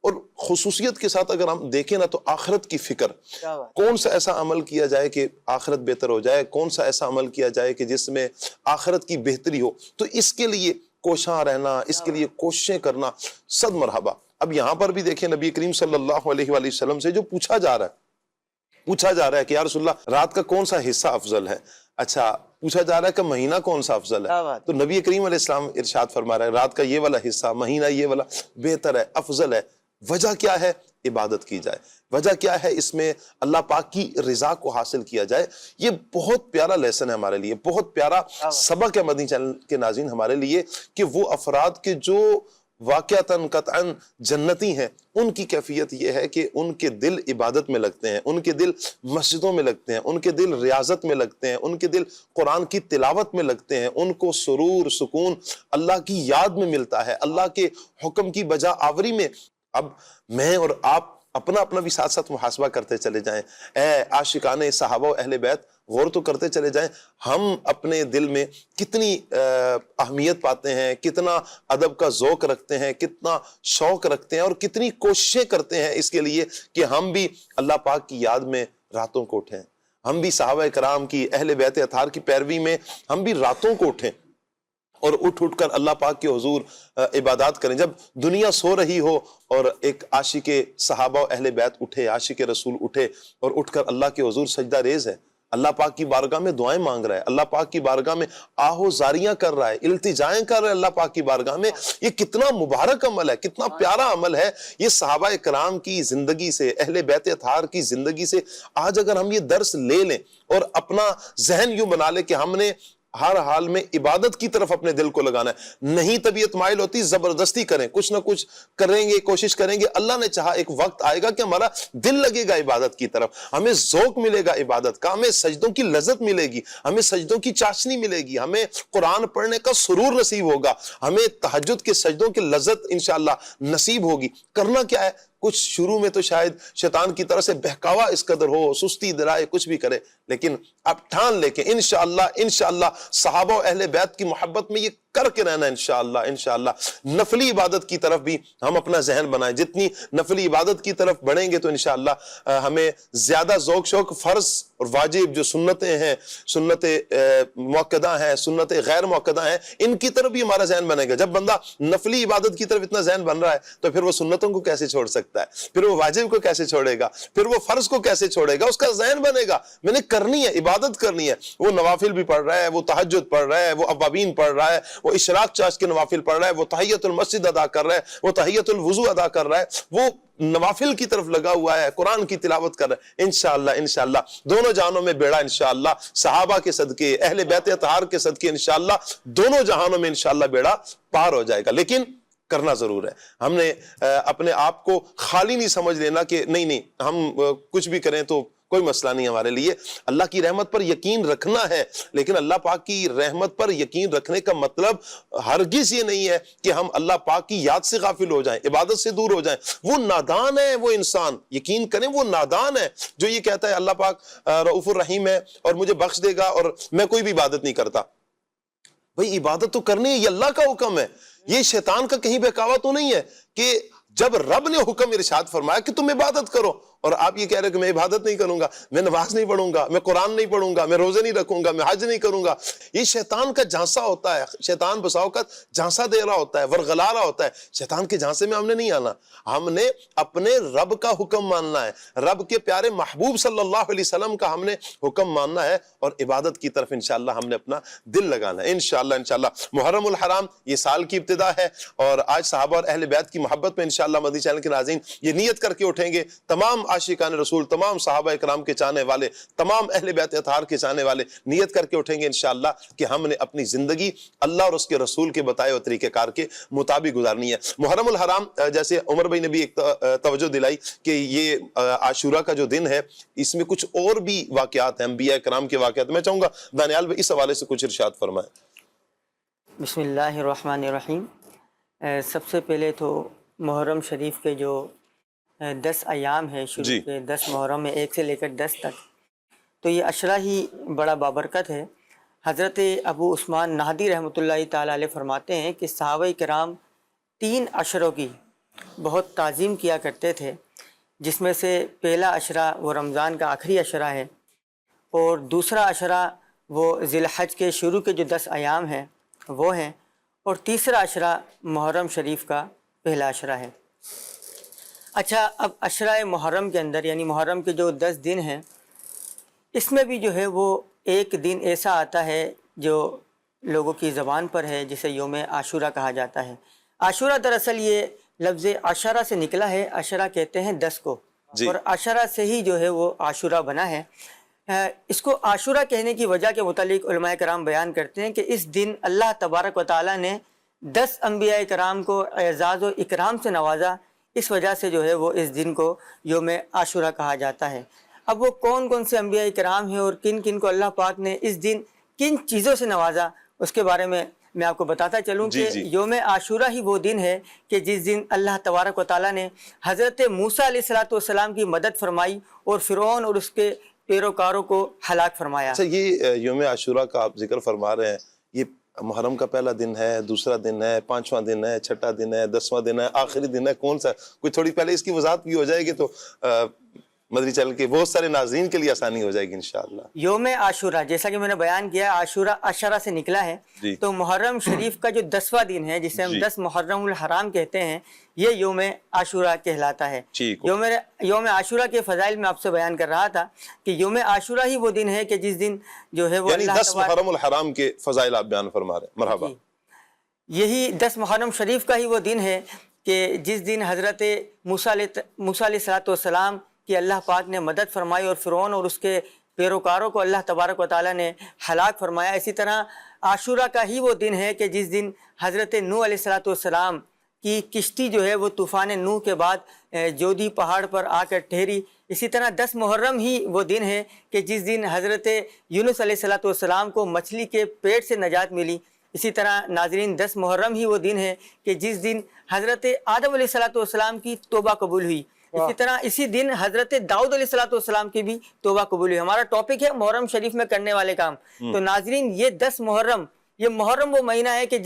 اور خصوصیت کے ساتھ اگر ہم دیکھیں نا تو آخرت کی فکر، کون سا ایسا عمل کیا جائے کہ آخرت بہتر ہو جائے، کون سا ایسا عمل کیا جائے کہ جس میں آخرت کی بہتری ہو، تو اس کے لیے کوشاں رہنا، اس کے لیے کوششیں کرنا، صد مرحبا۔ اب یہاں پر بھی دیکھیں نبی کریم صلی اللہ علیہ وآلہ وسلم سے جو پوچھا جا رہا ہے کہ یا رسول اللہ رات کا کون سا حصہ افضل ہے، اچھا پوچھا جا رہا ہے کہ مہینہ کون سا افضل ہے، تو نبی کریم علیہ السلام ارشاد فرما رہا ہے رات کا یہ والا حصہ، مہینہ یہ والا بہتر ہے، افضل ہے۔ وجہ کیا ہے؟ عبادت کی جائے۔ وجہ کیا ہے؟ اس میں اللہ پاک کی رضا کو حاصل کیا جائے۔ یہ بہت پیارا لیسن ہے ہمارے لیے، بہت پیارا سبق ہے مدنی چینل کے ناظرین ہمارے لیے، کہ وہ افراد کے جو واقعتاً قطعاً جنتی ہیں، ان کی کیفیت یہ ہے کہ ان کے دل عبادت میں لگتے ہیں، ان کے دل مسجدوں میں لگتے ہیں، ان کے دل ریاضت میں لگتے ہیں، ان کے دل قرآن کی تلاوت میں لگتے ہیں، ان کو سرور سکون اللہ کی یاد میں ملتا ہے، اللہ کے حکم کی بجا آوری میں۔ اب میں اور آپ اپنا بھی ساتھ ساتھ محاسبہ کرتے چلے جائیں، اے عاشقان صحابہ و اہل بیت، غور تو کرتے چلے جائیں، ہم اپنے دل میں کتنی اہمیت پاتے ہیں، کتنا ادب کا ذوق رکھتے ہیں، کتنا شوق رکھتے ہیں، اور کتنی کوششیں کرتے ہیں اس کے لیے کہ ہم بھی اللہ پاک کی یاد میں راتوں کو اٹھیں، ہم بھی صحابہ کرام کی، اہل بیت اطہار کی پیروی میں ہم بھی راتوں کو اٹھیں، اور اٹھ کر اللہ پاک کے حضور عبادات کریں۔ جب دنیا سو رہی ہو اور ایک عاشق صحابہ و اہل بیت اٹھے، عاشق رسول اٹھے اور اٹھ کر اللہ کے حضور سجدہ ریز ہے، اللہ پاک کی بارگاہ میں دعائیں مانگ رہا ہے، اللہ پاک کی بارگاہ میں آہو زاریاں کر رہا ہے، التجائیں کر رہا ہے اللہ پاک کی بارگاہ میں، یہ کتنا مبارک عمل ہے، کتنا پیارا عمل ہے۔ یہ صحابہ کرام کی زندگی سے، اہل بیت اطہار کی زندگی سے آج اگر ہم یہ درس لے لیں اور اپنا ذہن یوں بنا لیں کہ ہم نے ہر حال میں عبادت کی طرف اپنے دل کو لگانا ہے، نہیں طبیعت مائل ہوتی زبردستی کریں، کچھ نہ کچھ کریں گے، کوشش کریں گے، اللہ نے چاہا ایک وقت آئے گا کہ ہمارا دل لگے گا عبادت کی طرف، ہمیں ذوق ملے گا عبادت کا، ہمیں سجدوں کی لذت ملے گی، ہمیں سجدوں کی چاشنی ملے گی، ہمیں قرآن پڑھنے کا سرور نصیب ہوگا، ہمیں تہجد کے سجدوں کی لذت انشاءاللہ نصیب ہوگی۔ کرنا کیا ہے؟ کچھ شروع میں تو شاید شیطان کی طرف سے بہکاوا اس قدر ہو، سستی درائے، کچھ بھی کرے، لیکن اب ٹھان لے کے انشاءاللہ صحابہ و اہل بیت کی محبت میں یہ کر کے رہنا انشاءاللہ انشاءاللہ. نفلی عبادت کی طرف بھی ہم اپنا ذہن بنائیں. جتنی نفلی عبادت کی طرف بڑھیں گے تو انشاءاللہ ہمیں زیادہ ذوق شوق فرض اور واجب جو سنتیں ہیں, سنت مؤکدہ ہیں, سنت غیر مؤکدہ ہیں, ان کی طرف بھی ہمارا ذہن بنے گا. جب بندہ نفلی عبادت کی طرف اتنا ذہن بن رہا ہے تو پھر وہ سنتوں کو کیسے چھوڑ سکتا ہے, پھر وہ واجب کو کیسے چھوڑے گا, پھر وہ فرض کو کیسے چھوڑے گا. اس کا ذہن بنے گا میں نے کرنی ہے, عبادت کرنی ہے. وہ نوافل بھی پڑھ رہا ہے, وہ تہجد پڑھ رہا ہے, وہ اوابین پڑھ رہا ہے, وہ اشراق چاش کے نوافل پڑھ رہا ہے, وہ تحیت المسجد ادا کر رہا ہے, وہ تحیت الوضو ادا کر رہا ہے, وہ نوافل کی طرف لگا ہوا ہے, قرآن کی تلاوت کر رہا ہے. انشاءاللہ انشاءاللہ دونوں جہانوں میں بیڑا انشاءاللہ صحابہ کے صدقے, اہل بیت اطہار کے صدقے انشاءاللہ دونوں جہانوں میں انشاءاللہ بیڑا پار ہو جائے گا. لیکن کرنا ضرور ہے. ہم نے اپنے آپ کو خالی نہیں سمجھ لینا کہ نہیں ہم کچھ بھی کریں تو کوئی مسئلہ نہیں ہمارے لیے. اللہ کی رحمت پر یقین رکھنا ہے, لیکن اللہ پاک کی رحمت پر یقین رکھنے کا مطلب ہرگز یہ نہیں ہے کہ ہم اللہ پاک کی یاد سے غافل ہو جائیں, عبادت سے دور ہو جائیں. وہ نادان ہے وہ انسان, یقین کریں وہ نادان ہے جو یہ کہتا ہے اللہ پاک رؤوف الرحیم ہے اور مجھے بخش دے گا اور میں کوئی بھی عبادت نہیں کرتا. بھئی عبادت تو کرنی ہے, یہ اللہ کا حکم ہے, یہ شیطان کا کہیں بہکاوا تو نہیں ہے کہ جب رب نے حکم ارشاد فرمایا کہ تم عبادت کرو اور آپ یہ کہہ رہے کہ میں عبادت نہیں کروں گا, میں نماز نہیں پڑھوں گا, میں قرآن نہیں پڑھوں گا, میں روزے نہیں رکھوں گا, میں حج نہیں کروں گا. یہ شیطان کا جھانسا ہوتا ہے. شیطان بسا اوقات جھانسا دے رہا ہوتا ہے, ورغلا رہا ہوتا ہے. شیطان کے جھانسے میں ہم نے نہیں آنا, ہم نے اپنے رب کا حکم ماننا ہے, رب کے پیارے محبوب صلی اللہ علیہ وسلم کا ہم نے حکم ماننا ہے اور عبادت کی طرف انشاءاللہ ہم نے اپنا دل لگانا ہے. انشاءاللہ انشاءاللہ محرم الحرام یہ سال کی ابتدا ہے اور آج صحابہ اور اہل بیت کی محبت میں انشاءاللہ مدنی چینل کے ناظرین یہ نیت کر کے اٹھیں گے, تمام عاشقان رسول, تمام صحابہ اکرام کے چاہنے والے, تمام اہل بیت اطہار کے چاہنے والے نیت کر کے اٹھیں گے انشاءاللہ کہ ہم نے اپنی زندگی اللہ اور اس کے رسول کے بتائے ہوئے طریقہ کار کے مطابق گزارنی ہے. محرم الحرام جیسے عمر بھائی نے بھی ایک توجہ دلائی کہ یہ عاشورہ کا جو دن ہے اس میں کچھ اور بھی واقعات ہیں, انبیاء اکرام کے واقعات. میں چاہوں گا دانیال بھائی اس حوالے سے کچھ ارشاد فرمائیں. بسم اللہ الرحمن الرحیم. سب سے پہلے تو محرم شریف کے جو 10 ایام ہے شروع کے 10 محرم میں 1 سے لے کر 10 تک, تو یہ عشرہ ہی بڑا بابرکت ہے. حضرت ابو عثمان نہدی رحمۃ اللہ تعالی علیہ فرماتے ہیں کہ صحابہ کرام 3 عشروں کی بہت تعظیم کیا کرتے تھے, جس میں سے پہلا عشرہ وہ رمضان کا آخری عشرہ ہے, اور دوسرا عشرہ وہ ذی الحج کے شروع کے جو 10 ایام ہیں وہ ہیں, اور تیسرا عشرہ محرم شریف کا پہلا عشرہ ہے. اچھا, اب عشرہ محرم کے اندر یعنی محرم کے جو 10 دن ہیں اس میں بھی جو ہے وہ ایک دن ایسا آتا ہے جو لوگوں کی زبان پر ہے جسے یوم عاشورہ کہا جاتا ہے. عاشورہ دراصل یہ لفظ عشرہ سے نکلا ہے, عشرہ کہتے ہیں 10 کو, اور عشرہ سے ہی جو ہے وہ عاشورہ بنا ہے. اس کو عاشورہ کہنے کی وجہ کے متعلق علماء کرام بیان کرتے ہیں کہ اس دن اللہ تبارک و تعالیٰ نے 10 انبیاء کرام کو اعزاز و اکرام سے نوازا, اس وجہ سے جو ہے وہ اس دن کو یوم عاشورہ کہا جاتا ہے. اب وہ کون کون سے انبیاء کرام ہیں اور کن کن کو اللہ پاک نے اس دن کن چیزوں سے نوازا اس کے بارے میں آپ کو بتاتا چلوں کہ یوم عاشورہ ہی وہ دن ہے کہ جس دن اللہ تبارک و تعالیٰ نے حضرت موسیٰ علیہ السلام کی مدد فرمائی اور فرعون اور اس کے پیروکاروں کو ہلاک فرمایا. اچھا, یہ یوم عاشورہ کا آپ ذکر فرما رہے ہیں, یہ محرم کا پہلا دن ہے, دوسرا دن ہے, 5واں دن ہے, 6واں دن ہے, 10واں دن ہے, آخری دن ہے, کون سا؟ کوئی تھوڑی پہلے اس کی وضاحت بھی ہو جائے گی تو مدنی چینل کے بہت سارے ناظرین کے لیے آسانی ہو جائے گی انشاءاللہ. یوم عاشورہ جیسا کہ میں نے بیان کیا عاشورہ عشرہ سے نکلا ہے, تو محرم شریف کا جو 10واں دن ہے جسے ہم 10 محرم الحرام کہتے ہیں یہ یوم عاشورہ کہلاتا ہے. یوم عاشورہ کے فضائل میں آپ سے بیان کر رہا تھا کہ یوم عاشورہ ہی وہ دن ہے کہ جس دن جو ہے وہ یعنی 10 محرم الحرام کے فضائل آپ بیان فرما رہے ہیں. مرحبا. یہی 10 محرم شریف کا ہی وہ دن ہے کہ جس دن حضرت موسیٰ علیہ السلام کہ اللہ پاک نے مدد فرمائی اور فرعون اور اس کے پیروکاروں کو اللہ تبارک و تعالیٰ نے ہلاک فرمایا. اسی طرح عاشورہ کا ہی وہ دن ہے کہ جس دن حضرت نوح علیہ السلام کی کشتی جو ہے وہ طوفان نوح کے بعد جودھی پہاڑ پر آ کر ٹھہری. اسی طرح 10 محرم ہی وہ دن ہے کہ جس دن حضرت یونس علیہ السلام کو مچھلی کے پیٹ سے نجات ملی. اسی طرح ناظرین 10 محرم ہی وہ دن ہے کہ جس دن حضرت آدم علیہ السلام کی توبہ قبول ہوئی. اسی طرح اسی دن حضرت داؤد علیہ السلام کی بھی توبہ قبول ہوئی. ہمارا ٹاپک ہے محرم شریف میں کرنے والے کام. تو ناظرین یہ 10 محرم یہ محرم وہ مہینہ ہے کہ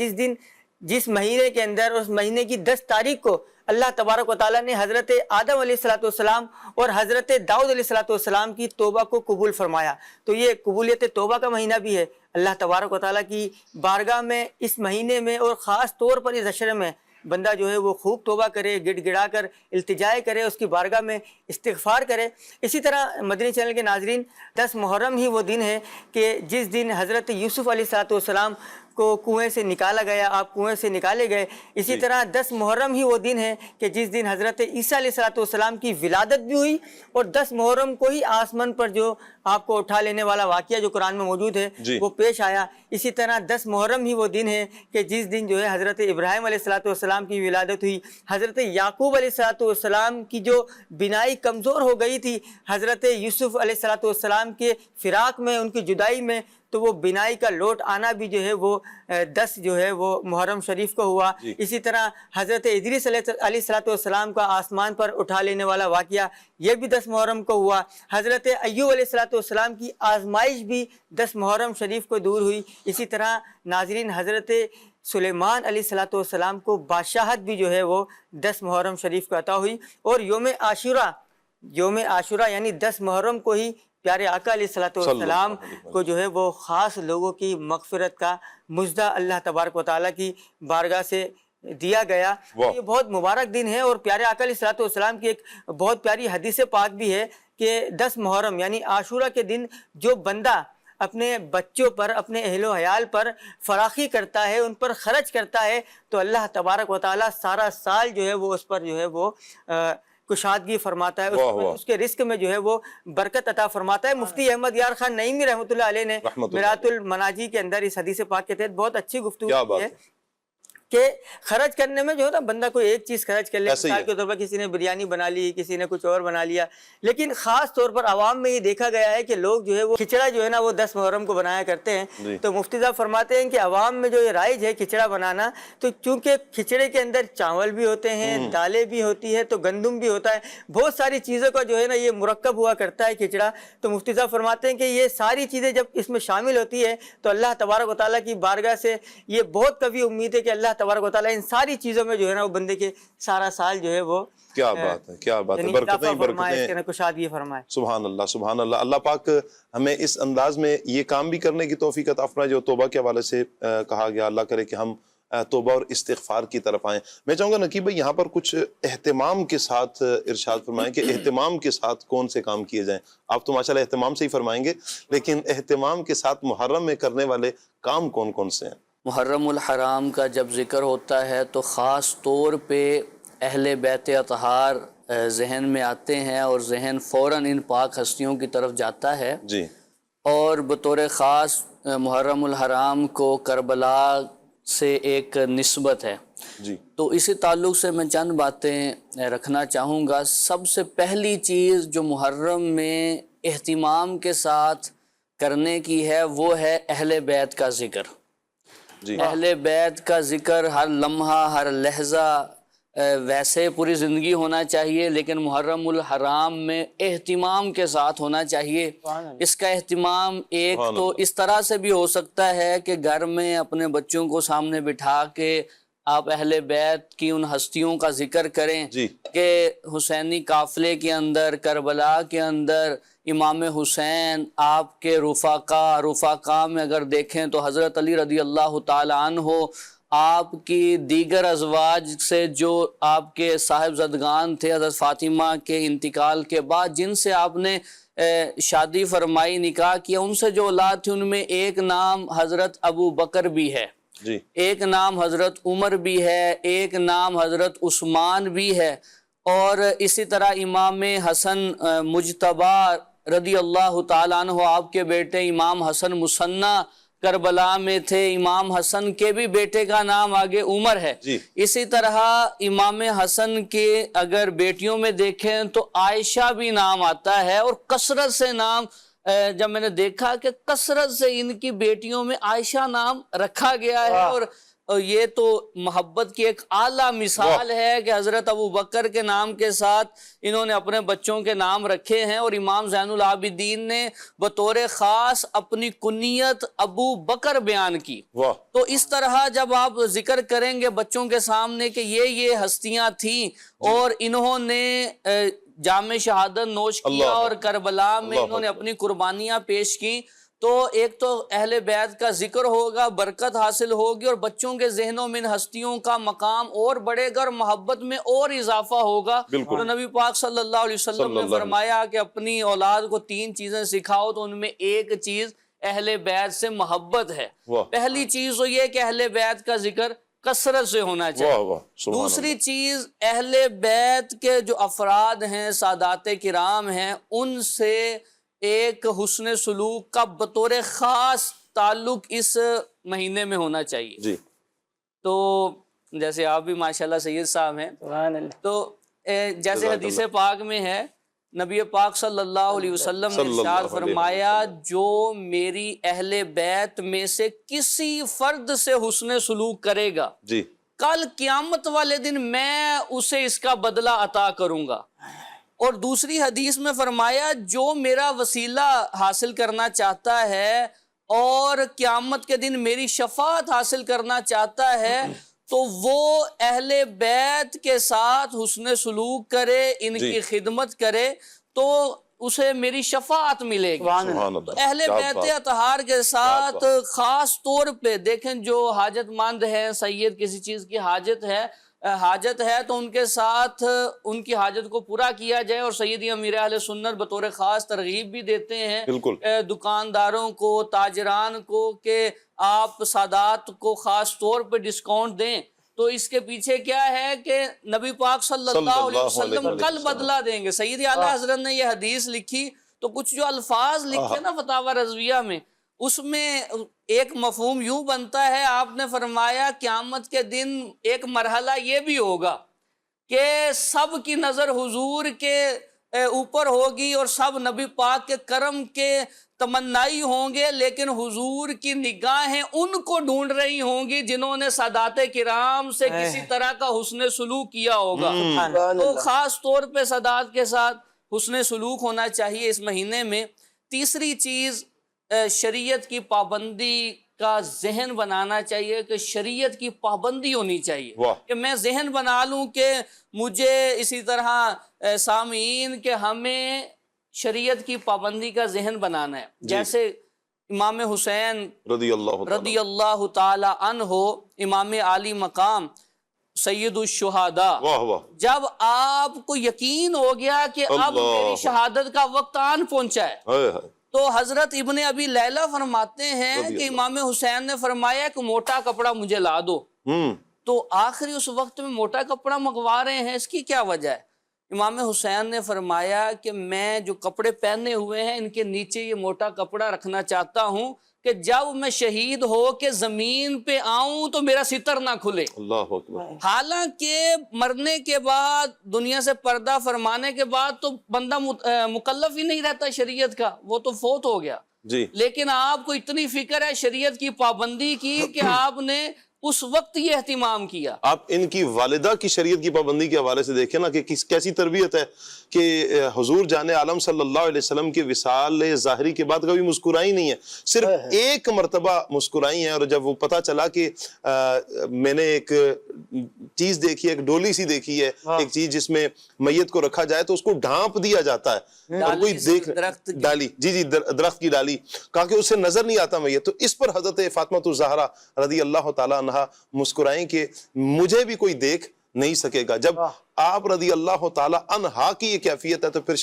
جس مہینے کے اندر اس مہینے کی 10 تاریخ کو اللہ تبارک و تعالیٰ نے حضرت آدم علیہ السلام اور حضرت داؤد علیہ السلام کی توبہ کو قبول فرمایا. تو یہ قبولیت توبہ کا مہینہ بھی ہے. اللہ تبارک و تعالیٰ کی بارگاہ میں اس مہینے میں اور خاص طور پر اس عشر میں بندہ جو ہے وہ خوب توبہ کرے, گڑ گڑا کر التجائے کرے, اس کی بارگاہ میں استغفار کرے. اسی طرح مدنی چینل کے ناظرین, 10 محرم ہی وہ دن ہے کہ جس دن حضرت یوسف علیہ السلام کو کنویں سے نکالا گیا, آپ کنویں سے نکالے گئے. اسی طرح 10 محرم ہی وہ دن ہے کہ جس دن حضرت عیسیٰ علیہ السلام کی ولادت بھی ہوئی, اور 10 محرم کو ہی آسمان پر جو آپ کو اٹھا لینے والا واقعہ جو قرآن میں موجود ہے وہ پیش آیا. اسی طرح 10 محرم ہی وہ دن ہے کہ جس دن جو ہے حضرت ابراہیم علیہ السلام کی ولادت ہوئی. حضرت یعقوب علیہ السلام کی جو بینائی کمزور ہو گئی تھی حضرت یوسف علیہ السلام کے فراق میں, ان کی جدائی میں, تو وہ بینائی کا لوٹ آنا بھی جو ہے وہ 10 جو ہے وہ محرم شریف کو ہوا. اسی طرح حضرت ادریس علیہ السلام کا آسمان پر اٹھا لینے والا واقعہ یہ بھی 10 محرم کو ہوا. حضرت ایوب علیہ السلام کی آزمائش بھی 10 محرم شریف کو دور ہوئی. اسی طرح ناظرین, حضرت سلیمان علیہ السلام کو بادشاہت بھی جو ہے وہ 10 محرم شریف کو عطا ہوئی. اور یوم عاشورہ یعنی 10 محرم کو ہی پیارے آقا علیہ السلام کو جو ہے وہ خاص لوگوں کی مغفرت کا مژدہ اللہ تبارک و تعالیٰ کی بارگاہ سے دیا گیا. یہ بہت مبارک دن ہے. اور پیارے آقا علیہ السلام کی ایک بہت پیاری حدیث پاک بھی ہے کہ 10 محرم یعنی عاشورہ کے دن جو بندہ اپنے بچوں پر, اپنے اہل و عیال پر فراخی کرتا ہے, ان پر خرچ کرتا ہے, تو اللہ تبارک و تعالیٰ سارا سال جو ہے وہ اس پر جو ہے وہ کشادگی فرماتا ہے, اس کے رزق میں جو ہے وہ برکت عطا فرماتا ہے. مفتی احمد یار خان نعیمی رحمۃ اللہ علیہ نے میرات المناجی کے اندر اس حدیث پاک کے تحت بہت اچھی گفتگو کی ہے کہ خرچ کرنے میں جو ہے نا بندہ کوئی ایک چیز خرچ کر لے, مثال کے طور پر کسی نے بریانی بنا لی, کسی نے کچھ اور بنا لیا, لیکن خاص طور پر عوام میں یہ دیکھا گیا ہے کہ لوگ جو ہے وہ کھچڑا جو ہے نا وہ 10 محرم کو بنایا کرتے ہیں. تو مفتی صاحب فرماتے ہیں کہ عوام میں جو یہ رائج ہے کھچڑا بنانا, تو چونکہ کھچڑے کے اندر چاول بھی ہوتے ہیں, دالیں بھی ہوتی ہے, تو گندم بھی ہوتا ہے, بہت ساری چیزوں کا جو ہے نا یہ مرکب ہوا کرتا ہے کھچڑا. تو مفتی صاحب فرماتے ہیں کہ یہ ساری چیزیں جب اس میں شامل ہوتی ہے تو اللہ تبارک و تعالیٰ کی بارگاہ سے یہ بہت قوی امید ہے کہ اللہ تبارک و تعالیٰ ان ساری چیزوں میں جو ہے نا وہ بندے کے سارا سال جو ہے وہ کیا بات ہے, کیا بات ہے, برکتیں کشادگی فرمائے. سبحان اللہ, سبحان اللہ. اللہ پاک ہمیں اس انداز میں یہ کام بھی کرنے کی توفیق عطا فرمائے جو توبہ کے حوالے سے کہا گیا. اللہ کرے کہ ہم توبہ اور استغفار کی طرف آئیں. میں چاہوں گا نقیب بھائی یہاں پر کچھ اہتمام کے ساتھ ارشاد فرمائیں کہ اہتمام کے ساتھ کون سے کام کیے جائیں. آپ تو ماشاءاللہ اہتمام سے ہی فرمائیں گے, لیکن اہتمام کے ساتھ محرم میں کرنے والے کام کون کون سے ہیں؟ محرم الحرام کا جب ذکر ہوتا ہے تو خاص طور پہ اہل بیت اطہار ذہن میں آتے ہیں, اور ذہن فوراً ان پاک ہستیوں کی طرف جاتا ہے. جی. اور بطور خاص محرم الحرام کو کربلا سے ایک نسبت ہے. جی. تو اسی تعلق سے میں چند باتیں رکھنا چاہوں گا. سب سے پہلی چیز جو محرم میں اہتمام کے ساتھ کرنے کی ہے وہ ہے اہل بیت کا ذکر. جی. اہل بیت کا ذکر ہر لمحہ ہر لحظہ, ویسے پوری زندگی ہونا چاہیے, لیکن محرم الحرام میں اہتمام کے ساتھ ہونا چاہیے. اس کا اہتمام ایک تو اس طرح سے بھی ہو سکتا ہے کہ گھر میں اپنے بچوں کو سامنے بٹھا کے آپ اہل بیت کی ان ہستیوں کا ذکر کریں کہ حسینی قافلے کے اندر, کربلا کے اندر امام حسین, آپ کے رفقا میں اگر دیکھیں تو حضرت علی رضی اللہ تعالیٰ عنہ, آپ کی دیگر ازواج سے جو آپ کے صاحبزادگان تھے حضرت فاطمہ کے انتقال کے بعد جن سے آپ نے شادی فرمائی, نکاح کیا, ان سے جو اولاد تھی ان میں ایک نام حضرت ابو بکر بھی ہے, ایک نام حضرت عمر بھی ہے, ایک نام حضرت عثمان بھی ہے, اور اسی طرح امام حسن مجتبی رضی اللہ تعالیٰ عنہ, آپ کے بیٹے امام حسن مصنع کربلا میں تھے, امام حسن کے بھی بیٹے کا نام آگے عمر ہے. اسی طرح امام حسن کے اگر بیٹیوں میں دیکھیں تو عائشہ بھی نام آتا ہے, اور کثرت سے نام, جب میں نے دیکھا کہ کثرت سے ان کی بیٹیوں میں عائشہ نام رکھا گیا ہے, اور یہ تو محبت کی ایک اعلیٰ مثال ہے کہ حضرت ابو بکر کے نام کے ساتھ انہوں نے اپنے بچوں کے نام رکھے ہیں، اور امام زین العابدین نے بطور خاص اپنی کنیت ابو بکر بیان کی۔ تو اس طرح جب آپ ذکر کریں گے بچوں کے سامنے کہ یہ ہستیاں تھیں اور انہوں نے جام شہادت نوش کیا اور کربلا میں انہوں نے اپنی قربانیاں پیش کی، تو ایک تو اہل بیت کا ذکر ہوگا، برکت حاصل ہوگی، اور بچوں کے ذہنوں میں ان ہستیوں کا مقام اور بڑھے گا اور محبت میں اور اضافہ ہوگا۔ تو نبی پاک صلی اللہ علیہ وسلم نے فرمایا کہ اپنی اولاد کو 3 چیزیں سکھاؤ، تو ان میں ایک چیز اہل بیت سے محبت ہے۔ پہلی چیز تو یہ کہ اہل بیت کا ذکر کثرت سے ہونا چاہیے۔ دوسری چیز اہل بیت کے جو افراد ہیں، سادات کرام ہیں، ان سے ایک حسن سلوک کا بطور خاص تعلق اس مہینے میں ہونا چاہیے۔ جی تو جیسے آپ بھی ماشاءاللہ سید صاحب ہیں، تو جیسے حدیث پاک میں ہے، نبی پاک صلی اللہ علیہ وسلم نے ارشاد فرمایا جو میری اہل بیت میں سے کسی فرد سے حسن سلوک کرے گا، جی کل قیامت والے دن میں اسے اس کا بدلہ عطا کروں گا۔ اور دوسری حدیث میں فرمایا جو میرا وسیلہ حاصل کرنا چاہتا ہے اور قیامت کے دن میری شفاعت حاصل کرنا چاہتا ہے، تو وہ اہل بیت کے ساتھ حسن سلوک کرے، ان کی خدمت کرے، تو اسے میری شفاعت ملے گی۔ تو اہل بیت اطہار کے ساتھ خاص طور پہ دیکھیں، جو حاجت مند ہے، سید کسی چیز کی حاجت ہے تو ان کے ساتھ ان کی حاجت کو پورا کیا جائے، اور سیدی امیر اہل سنت بطور خاص ترغیب بھی دیتے ہیں دکانداروں کو، تاجران کو، کہ آپ سادات کو خاص طور پہ ڈسکاؤنٹ دیں۔ تو اس کے پیچھے کیا ہے کہ نبی پاک صلی اللہ علیہ وسلم کل بدلہ دیں گے۔ سیدی اعلیٰ حضرت نے یہ حدیث لکھی، تو کچھ جو الفاظ لکھے نا فتاوی رضویہ میں، اس میں ایک مفہوم یوں بنتا ہے، آپ نے فرمایا قیامت کے دن ایک مرحلہ یہ بھی ہوگا کہ سب کی نظر حضور کے اوپر ہوگی اور سب نبی پاک کے کرم کے تمنائی ہوں گے، لیکن حضور کی نگاہیں ان کو ڈھونڈ رہی ہوں گی جنہوں نے سادات کرام سے کسی طرح کا حسن سلوک کیا ہوگا۔ تو خاص طور پہ سادات کے ساتھ حسن سلوک ہونا چاہیے اس مہینے میں۔ تیسری چیز شریعت کی پابندی کا ذہن بنانا چاہیے، کہ شریعت کی پابندی ہونی چاہیے، کہ میں ذہن بنا لوں کہ مجھے اسی طرح سامعین کہ ہمیں شریعت کی پابندی کا ذہن بنانا ہے۔ جیسے امام حسین رضی اللہ تعالی عنہ، امام عالی مقام، سید الشہداء، جب آپ کو یقین ہو گیا کہ اب میری شہادت کا وقت آن پہنچا ہے، تو حضرت ابن ابی لیلہ فرماتے ہیں کہ امام حسین نے فرمایا کہ موٹا کپڑا مجھے لا دو۔ تو آخری اس وقت میں موٹا کپڑا منگوا رہے ہیں، اس کی کیا وجہ ہے؟ امام حسین نے فرمایا کہ میں جو کپڑے پہنے ہوئے ہیں ان کے نیچے یہ موٹا کپڑا رکھنا چاہتا ہوں کہ جب میں شہید ہو کے زمین پہ آؤں تو میرا ستر نہ کھلے۔ اللہ اکبر۔ حالانکہ مرنے کے بعد، دنیا سے پردہ فرمانے کے بعد تو بندہ مکلف ہی نہیں رہتا شریعت کا، وہ تو فوت ہو گیا۔ لیکن آپ کو اتنی فکر ہے شریعت کی پابندی کی کہ آپ نے اس وقت یہ اہتمام کیا۔ آپ ان کی والدہ کی شریعت کی پابندی کے حوالے سے دیکھیں نا کہ کیسی تربیت ہے کہ حضور جان عالم صلی اللہ علیہ وسلم کے وصال ظاہری کے بعد کبھی مسکرائی نہیں ہے، صرف ایک مرتبہ مسکرائی ہیں، اور جب وہ پتا چلا کہ میں نے ایک چیز دیکھی ہے، ایک ڈولی سی دیکھی ہے، ایک چیز جس میں میت کو رکھا جائے تو اس کو ڈھانپ دیا جاتا ہے اور کوئی دیکھ ڈالی، جی درخت کی ڈالی، کہا کہ اسے نظر نہیں آتا میت، تو اس پر حضرت فاطمہ الزہرا رضی اللہ تعالیٰ عنہا مسکرائیں کہ مجھے بھی کوئی دیکھ نہیں سکے گا۔ جب آپ رضی اللہ تعالیٰ عنہا کی یہ کیفیت ہے تو پھر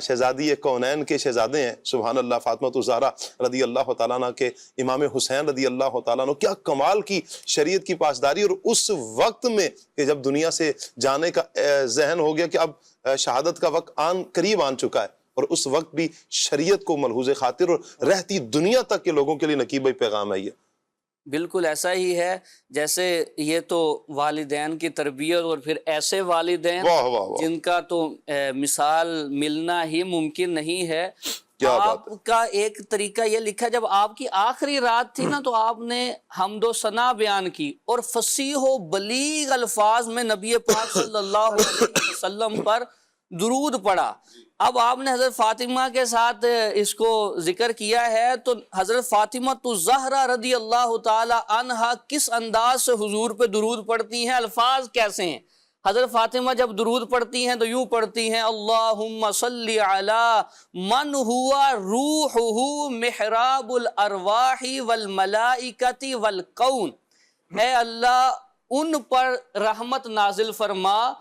شہزادی کونین کے شہزادے ہیں، سبحان اللہ، فاطمہ الزہرا رضی اللہ تعالیٰ عنہ کے امام حسین رضی اللہ تعالیٰ عنہ، کیا کمال کی شریعت کی پاسداری، اور اس وقت میں کہ جب دنیا سے جانے کا ذہن ہو گیا کہ اب شہادت کا وقت قریب آن چکا ہے، اور اس وقت بھی شریعت کو ملحوظ خاطر اور رہتی دنیا تک کے لوگوں کے لیے نقیب پیغام ہے یہ۔ بالکل ایسا ہی ہے، جیسے یہ تو والدین کی تربیت، اور پھر ایسے والدین جن کا تو مثال ملنا ہی ممکن نہیں ہے، کیا بات آپ کا ایک طریقہ یہ لکھا، جب آپ کی آخری رات تھی نا تو آپ نے حمد و ثنا بیان کی اور فصیح و بلیغ الفاظ میں نبی پاک صلی اللہ علیہ وسلم پر درود پڑھا۔ اب آپ نے حضرت فاطمہ کے ساتھ اس کو ذکر کیا ہے، تو حضرت فاطمہ تو زہرا رضی اللہ تعالی عنہا کس انداز سے حضور پہ درود پڑھتی ہیں، الفاظ کیسے ہیں؟ حضرت فاطمہ جب درود پڑھتی ہیں تو یوں پڑھتی ہیں، اللہم صلی علی من ہوا روحہ محراب الارواح والملائکۃ والکون، اے اللہ ان پر رحمت نازل فرما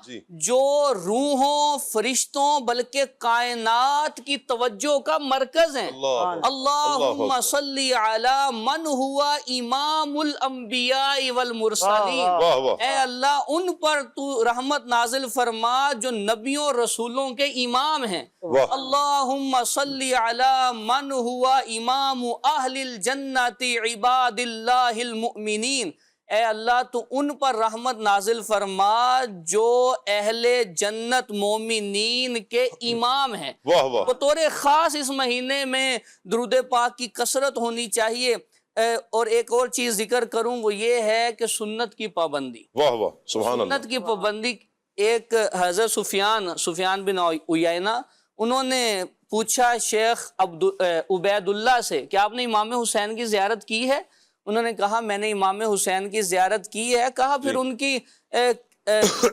جو روحوں، فرشتوں بلکہ کائنات کی توجہ کا مرکز ہیں۔ اللہم صلی علی من ہوا امام الانبیاء والمرسلین، اے اللہ ان پر تو رحمت نازل فرما جو نبیوں رسولوں کے امام ہیں۔ اللہم صلی علی من ہوا امام اہل الجنت عباد اللہ المؤمنین، اے اللہ تو ان پر رحمت نازل فرما جو اہل جنت مومنین کے امام ہیں۔ بطور خاص اس مہینے میں درود پاک کی کثرت ہونی چاہیے۔ اور ایک اور چیز ذکر کروں، وہ یہ ہے کہ سنت کی پابندی، سبحان اللہ، سنت کی پابندی۔ ایک حضرت سفیان بن عیینہ، انہوں نے پوچھا شیخ عبید اللہ سے کہ آپ نے امام حسین کی زیارت کی ہے؟ انہوں نے کہا میں نے امام حسین کی زیارت کی ہے۔ کہا پھر ان کی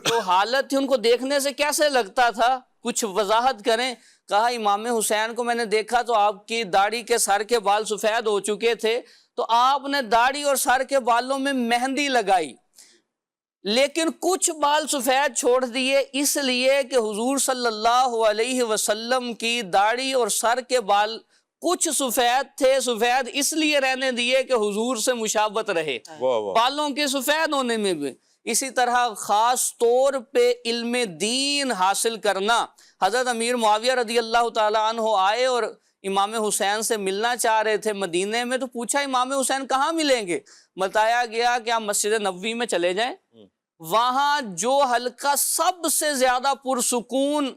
جو حالت تھی ان کو دیکھنے سے کیسے لگتا تھا، کچھ وضاحت کریں۔ کہا امام حسین کو میں نے دیکھا تو آپ کی داڑھی کے سر کے بال سفید ہو چکے تھے، تو آپ نے داڑھی اور سر کے بالوں میں مہندی لگائی، لیکن کچھ بال سفید چھوڑ دیے، اس لیے کہ حضور صلی اللہ علیہ وسلم کی داڑھی اور سر کے بال کچھ سفید تھے، سفید اس لیے رہنے دیے کہ حضور سے مشابہت رہے بالوں کے سفید ہونے میں بھی۔ اسی طرح خاص طور پہ علم دین حاصل کرنا۔ حضرت امیر معاویہ رضی اللہ تعالیٰ عنہ آئے اور امام حسین سے ملنا چاہ رہے تھے مدینے میں، تو پوچھا امام حسین کہاں ملیں گے؟ بتایا گیا کہ آپ مسجد نبوی میں چلے جائیں، وہاں جو حلقہ سب سے زیادہ پرسکون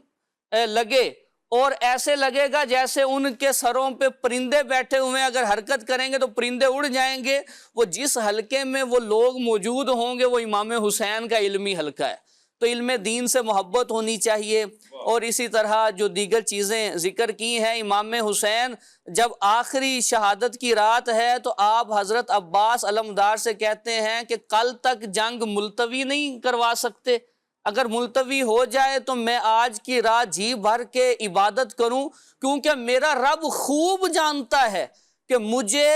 لگے اور ایسے لگے گا جیسے ان کے سروں پہ پرندے بیٹھے ہوئے ہیں، اگر حرکت کریں گے تو پرندے اڑ جائیں گے، وہ جس حلقے میں وہ لوگ موجود ہوں گے وہ امام حسین کا علمی حلقہ ہے۔ تو علم دین سے محبت ہونی چاہیے۔ اور اسی طرح جو دیگر چیزیں ذکر کی ہیں، امام حسین جب آخری شہادت کی رات ہے تو آپ حضرت عباس علمدار سے کہتے ہیں کہ کل تک جنگ ملتوی نہیں کروا سکتے؟ اگر ملتوی ہو جائے تو میں آج کی رات جی بھر کے عبادت کروں، کیونکہ میرا رب خوب جانتا ہے کہ مجھے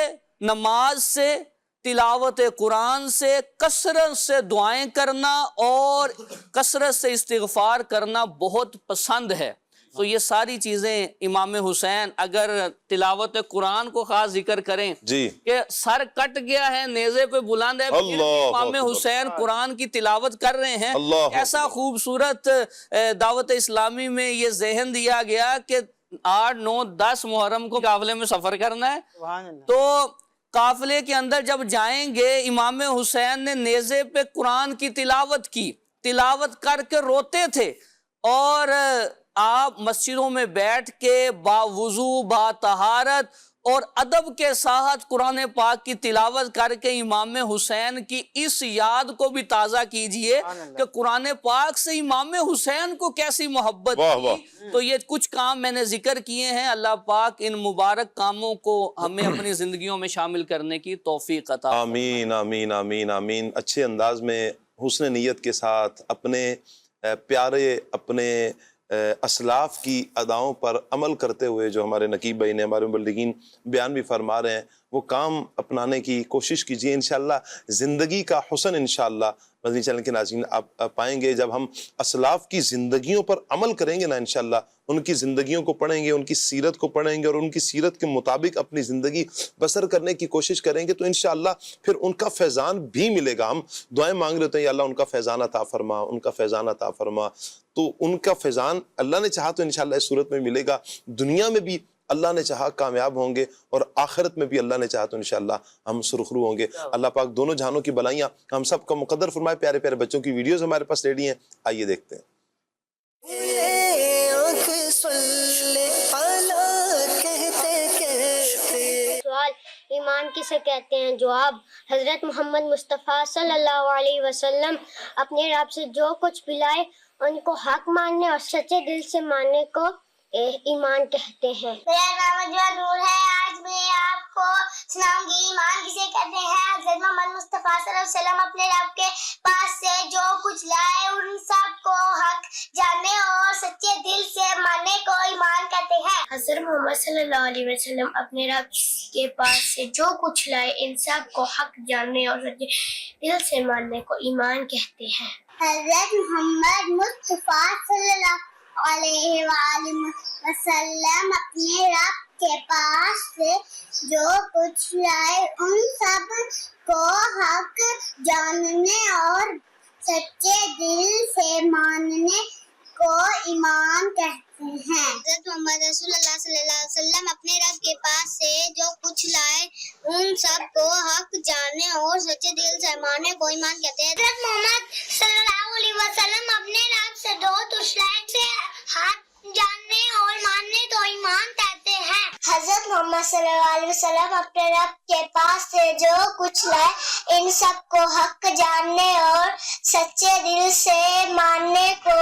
نماز سے، تلاوت قرآن سے، کثرت سے دعائیں کرنا اور کثرت سے استغفار کرنا بہت پسند ہے۔ تو یہ ساری چیزیں امام حسین، اگر تلاوت قرآن کو خاص ذکر کریں کہ سر کٹ گیا ہے، نیزے پہ بلند ہے، امام حسین قرآن کی تلاوت کر رہے ہیں، ایسا خوبصورت دعوت اسلامی میں یہ ذہن دیا گیا کہ 8، 9، 10 محرم کو قافلے میں سفر کرنا ہے، تو قافلے کے اندر جب جائیں گے امام حسین نے نیزے پہ قرآن کی تلاوت کی، تلاوت کر کے روتے تھے، اور آپ مسجدوں میں بیٹھ کے باوضو، با طہارت اور ادب کے ساتھ قرآن پاک کی تلاوت کر کے امام حسین کی اس یاد کو بھی تازہ کیجئے کہ قرآن پاک سے امام حسین کو کیسی محبت تھی۔ تو یہ کچھ کام میں نے ذکر کیے ہیں، اللہ پاک ان مبارک کاموں کو ہمیں اپنی زندگیوں میں شامل کرنے کی توفیق عطا فرمائے۔ آمین آمین آمین آمین۔ اچھے انداز میں حسن نیت کے ساتھ اپنے پیارے، اپنے اسلاف کی اداؤں پر عمل کرتے ہوئے جو ہمارے نقیب بھائی نے، ہمارے مبلغین بیان بھی فرما رہے ہیں، وہ کام اپنانے کی کوشش کیجیے۔ انشاءاللہ زندگی کا حسن انشاءاللہ مدنی چینل کے ناظرین آپ پائیں گے جب ہم اسلاف کی زندگیوں پر عمل کریں گے نا، انشاءاللہ ان کی زندگیوں کو پڑھیں گے، ان کی سیرت کو پڑھیں گے اور ان کی سیرت کے مطابق اپنی زندگی بسر کرنے کی کوشش کریں گے، تو انشاءاللہ پھر ان کا فیضان بھی ملے گا۔ ہم دعائیں مانگ رہے ہیں یا اللہ ان کا فیضان عطا فرما، ان کا فیضان عطا فرما، تو ان کا فیضان اللہ نے چاہا تو انشاءاللہ اس صورت میں ملے گا، دنیا میں بھی اللہ نے چاہا کامیاب ہوں گے اور آخرت میں بھی اللہ نے چاہا تو انشاءاللہ ہم سرخرو ہوں گے۔ اللہ پاک دونوں جہانوں کی بلائیاں ہم سب کا مقدر فرمائے۔ پیارے پیارے بچوں کی ویڈیوز ہمارے پاس ریڈی ہیں، آئیے دیکھتے ہیں۔ آنکھ سن لے، اعلیٰ کہتے ایمان کسے کہتے ہیں؟ جواب: حضرت محمد مصطفیٰ صلی اللہ علیہ وسلم اپنے رب سے جو کچھ بھی لائے ان کو حق ماننے اور سچے دل سے ماننے کو ایمان کہتے ہیں۔ میرا نام جو نور ہے، آج میں آپ کو سناؤں گی ایمان کسے کہتے ہیں۔ حضرت محمد مصطفیٰ صلی اللہ علیہ وسلم اپنے رب کے پاس سے جو کچھ لائے ان سب کو حق جاننے اور سچے دل سے ماننے کو ایمان کہتے ہیں۔ حضرت محمد صلی اللہ علیہ وسلم اپنے رب کے پاس سے جو کچھ لائے ان سب کو حق جاننے اور سچے دل سے ماننے کو ایمان کہتے ہیں۔ حضرت محمد مصطفیٰ صلی اللہ علیہ وآلہ وسلم اپنے رب کے پاس سے جو کچھ لائے ان سب کو حق جاننے اور سچے دل سے ماننے کو ایمان کہتے ہیں۔ حضرت محمد رسول اللہ صلی اللہ علیہ وسلم اپنے رب کے پاس سے جو کچھ لائے ان سب کو حق جاننے اور سچے دل سے ماننے کو ایمان کہتے ہیں۔ حضرت محمد صلی اللہ علیہ وسلم اپنے رب سے جو کچھ لائے سے حق جاننے اور ماننے تو ایمان کہتے ہیں۔ حضرت محمد صلی اللہ علیہ وسلم اپنے رب کے پاس سے جو کچھ لائے ان سب کو حق جاننے اور سچے دل سے ماننے کو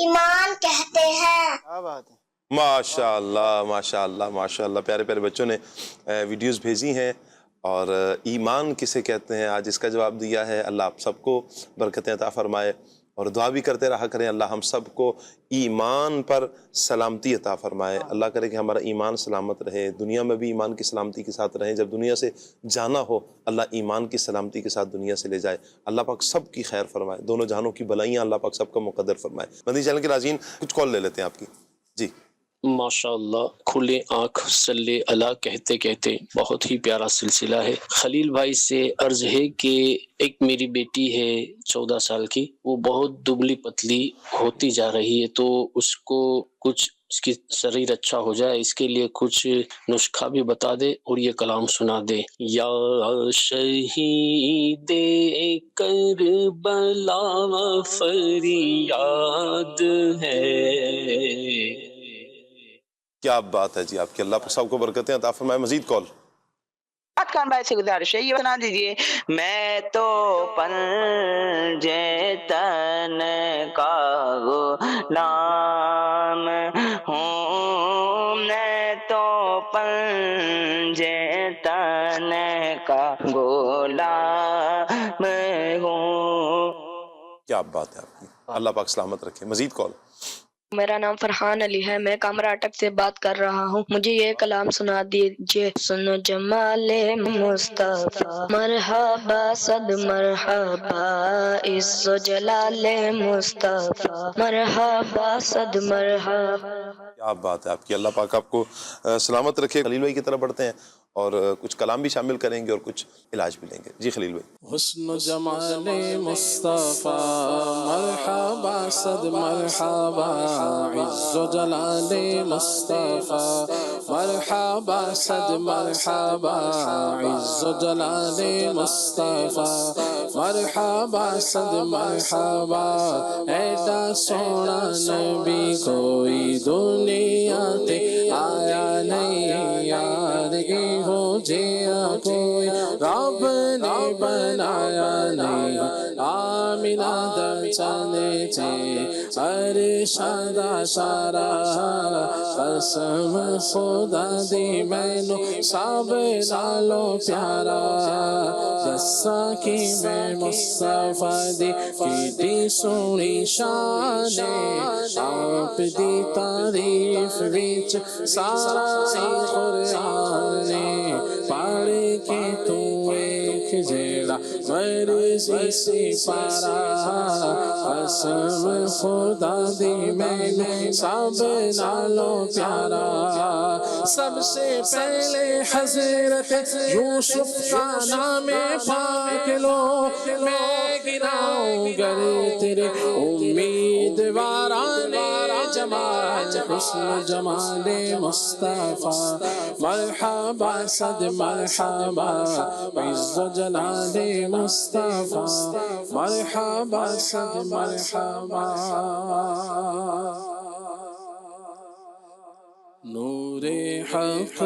ایمان کہتے ہیں۔ کیا بات ہے۔ ماشاء اللہ ماشاء اللہ ماشاء اللہ، پیارے پیارے بچوں نے ویڈیوز بھیجی ہیں، اور ایمان کسے کہتے ہیں آج اس کا جواب دیا ہے۔ اللہ آپ سب کو برکتیں عطا فرمائے، اور دعا بھی کرتے رہا کریں اللہ ہم سب کو ایمان پر سلامتی عطا فرمائے۔ اللہ کرے کہ ہمارا ایمان سلامت رہے، دنیا میں بھی ایمان کی سلامتی کے ساتھ رہیں، جب دنیا سے جانا ہو اللہ ایمان کی سلامتی کے ساتھ دنیا سے لے جائے۔ اللہ پاک سب کی خیر فرمائے، دونوں جہانوں کی بلائیاں اللہ پاک سب کا مقدر فرمائے۔ مدنی چینل کے ناظرین کچھ کال لے لیتے ہیں آپ کی۔ جی ماشاء اللہ، کھلے آنکھ صلی اللہ کہتے کہتے بہت ہی پیارا سلسلہ ہے۔ خلیل بھائی سے عرض ہے کہ ایک میری بیٹی ہے 14 سال کی، وہ بہت دبلی پتلی ہوتی جا رہی ہے، تو اس کو کچھ اس کی شریر اچھا ہو جائے اس کے لیے کچھ نسخہ بھی بتا دے اور یہ کلام سنا دے۔ یا شہید کربلا فریاد ہے۔ کیا بات ہے جی آپ کی، اللہ پاک سب کو برکتیں عطا فرمائے۔ مزید کال۔ خان بھائی سے گزارش ہے یہ بتا دیجیے، میں تو پنجے تن کا غلام ہوں، میں تو پنجے تن کا غلام ہوں۔ کیا بات ہے آپ کی، اللہ پاک سلامت رکھے۔ مزید کال۔ میرا نام فرحان علی ہے، میں کامرا اٹک سے بات کر رہا ہوں، مجھے یہ کلام سنا دیجئے۔ سنو جمال مصطفیٰ مرحبا صد مرحبا، عز و جلال مصطفیٰ مرحبا صد مرحبا۔ کیا بات ہے آپ کی، اللہ پاک آپ کو سلامت رکھے۔ خلیل بھائی کی طرف بڑھتے ہیں اور کچھ کلام بھی شامل کریں گے اور کچھ علاج بھی لیں گے۔ جی خلیل بھائی۔ حسن جمال مصطفیٰ مرحبا صد مرحبا، عز و جلال مصطفیٰ مرحبا صد مرحبا، عز و جلال مصطفیٰ مرحبا صد مرحبا۔ ایڈا سونا نبی کوئی دنیا تے آیا نہیں یار، ہو جیا کوئی رب نے بنایا نہیں۔ آمینہ دا چلے تھے ارشادہ سارا، قسم خدا دی مینو سب نالوں پیارا، جسا کی میں مصطفیٰ دی کیڈی سونی شان، آپ دی تعریف وچ سارا قرآن، پڑھ کے تو ایک جیڑا مرضی سی پارا، قسم خدا دی میں سب نالوں پیارا۔ سب سے پہلے حضرت یوسف کا نام پاک لو، میں گناؤں گر تیرے امیدواران جمال، حسن جمال مصطفیٰ مرحبا صد مرحبا، عز و جلال مصطفیٰ مرحبا صد مرحبا۔ نور حق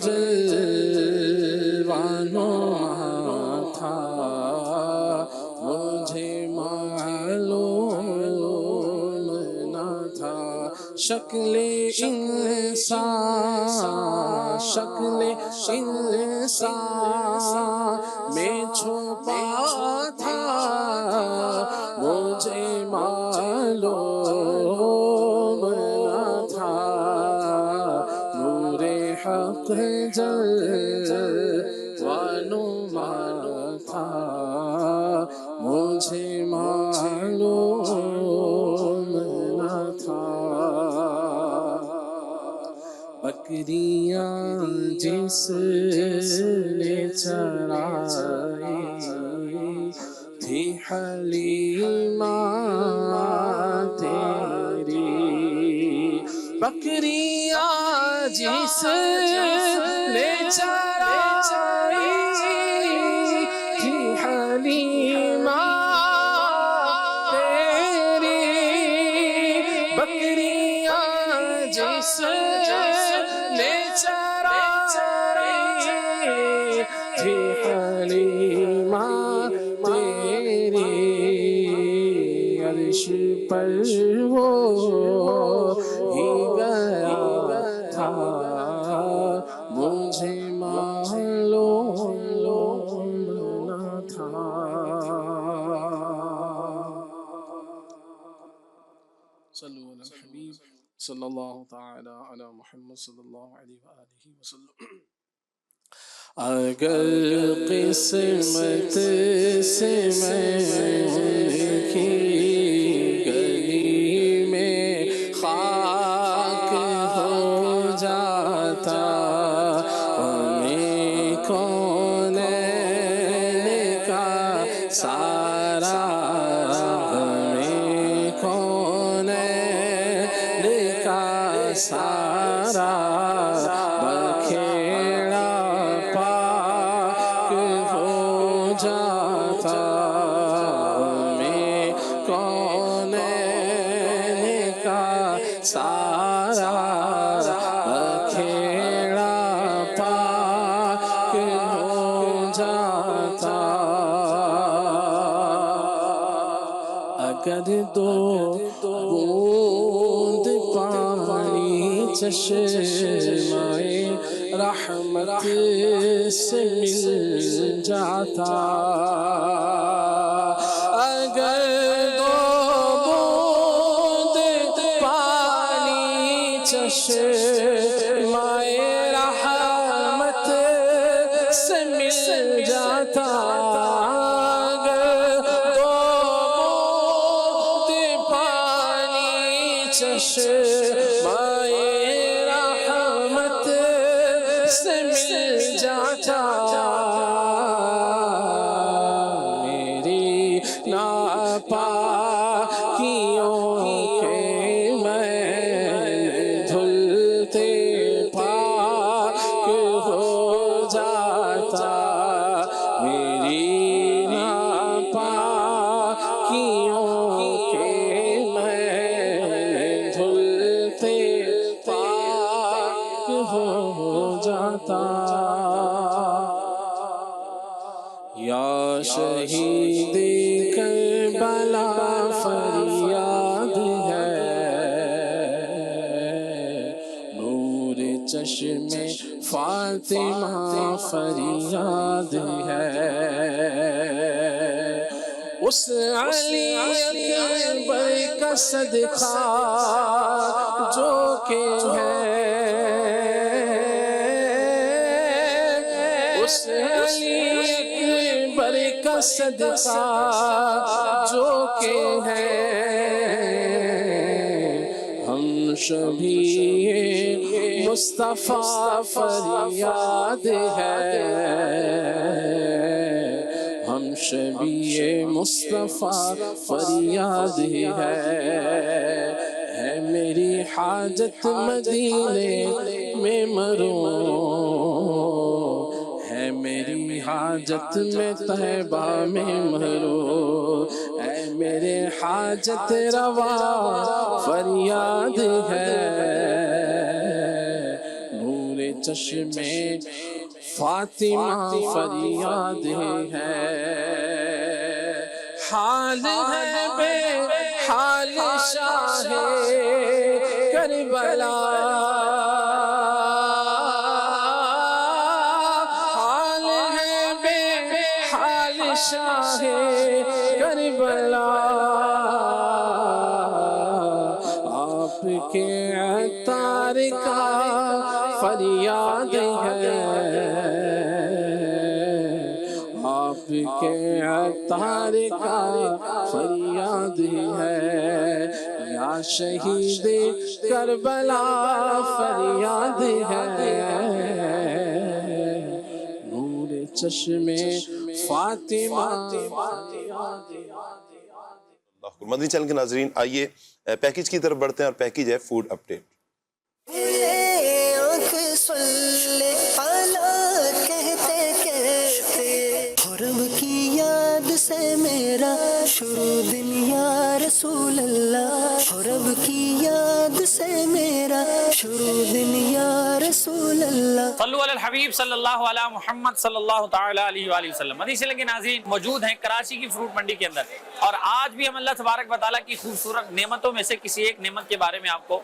جلوہ وانما تھا مجھے معلوم نہ تھا شکل انسان میں چھپا تھا مجھے معلوم نہ تھا نور حق جلوانما تھا مجھے معلوم نہ تھا بکریاں جس نے چرائی تھی حلیمہ تیری بکریاں جس نے چرائی تھی حلیمہ تیری بکریاں جس نے چرائی تھی حلیمہ تیری عرش پر وہ ہی گیا تھا مجھے معلوم نہ تھا صلو علی الحبیب صلی اللہ تعالی علی محمد صلی اللہ علیہ وآلہ وسلم اگر قسمت سے میں کی گلی میں خاک ہو جاتا ہمیں کونین کا سارا ہمیں کونین کا سارا بکھیڑا پاک ہو جاتا ہمیں کونین کا سارا بکھیڑا پاک ہو جاتا اگر دو بوند پانی چشمائے رحمت سے مل جاتا اگر دو بوند پانی چشمائے رحمت سے مل جاتا اگر دو بوند پانی چشمائے رحمت سے مل جاتا میری ناپاکیوں کے میں دھلتے پاک ہو جاتا میری ناپاکیوں کے میں دھلتے پاک ہو جاتا یا شہید کربلا فریاد ہے نور چشم فاطمہ فریاد ہے اس علی اکبر کا صدقہ جو کہ ہے اس علی اکبر کا صدقہ جو کہ ہے ہم شبیہ مصطفیٰ فریاد ہے ہم شبیہ مصطفیٰ فریاد ہے میری حاجت مدینے میں مروں ہے میری حاجت میں طیبہ میں مروں اے میرے حاجت روا فریاد ہے نور چشمے فاطمہ فریاد ہے، حال ہے بے حال شاہ کربلا، حال ہے بے حال شاہ کربلا، آپ کے عطار کا فریاد ہے، آپ کے عطار کا فریاد ہے، یا شہید کربلا فریاد ہے، نور چشم فاطمہ۔ مدنی چینل کے ناظرین، آئیے پیکیج کی طرف بڑھتے ہیں، اور پیکیج ہے فوڈ اپڈیٹ۔ رب کی یاد سے میرا شروع دن یا رسول اللہ، رب کی یاد سے میرا شروع دن یا رسول اللہ۔ صلو علی الحبیب صلی اللہ علیہ محمد صلی اللہ تعالی علیہ وآلہ وسلم۔ مدنی چینل کے ناظرین، موجود ہیں کراچی کی فروٹ منڈی کے اندر، اور آج بھی ہم اللہ تبارک و تعالیٰ کی خوبصورت نعمتوں میں سے کسی ایک نعمت کے بارے میں آپ کو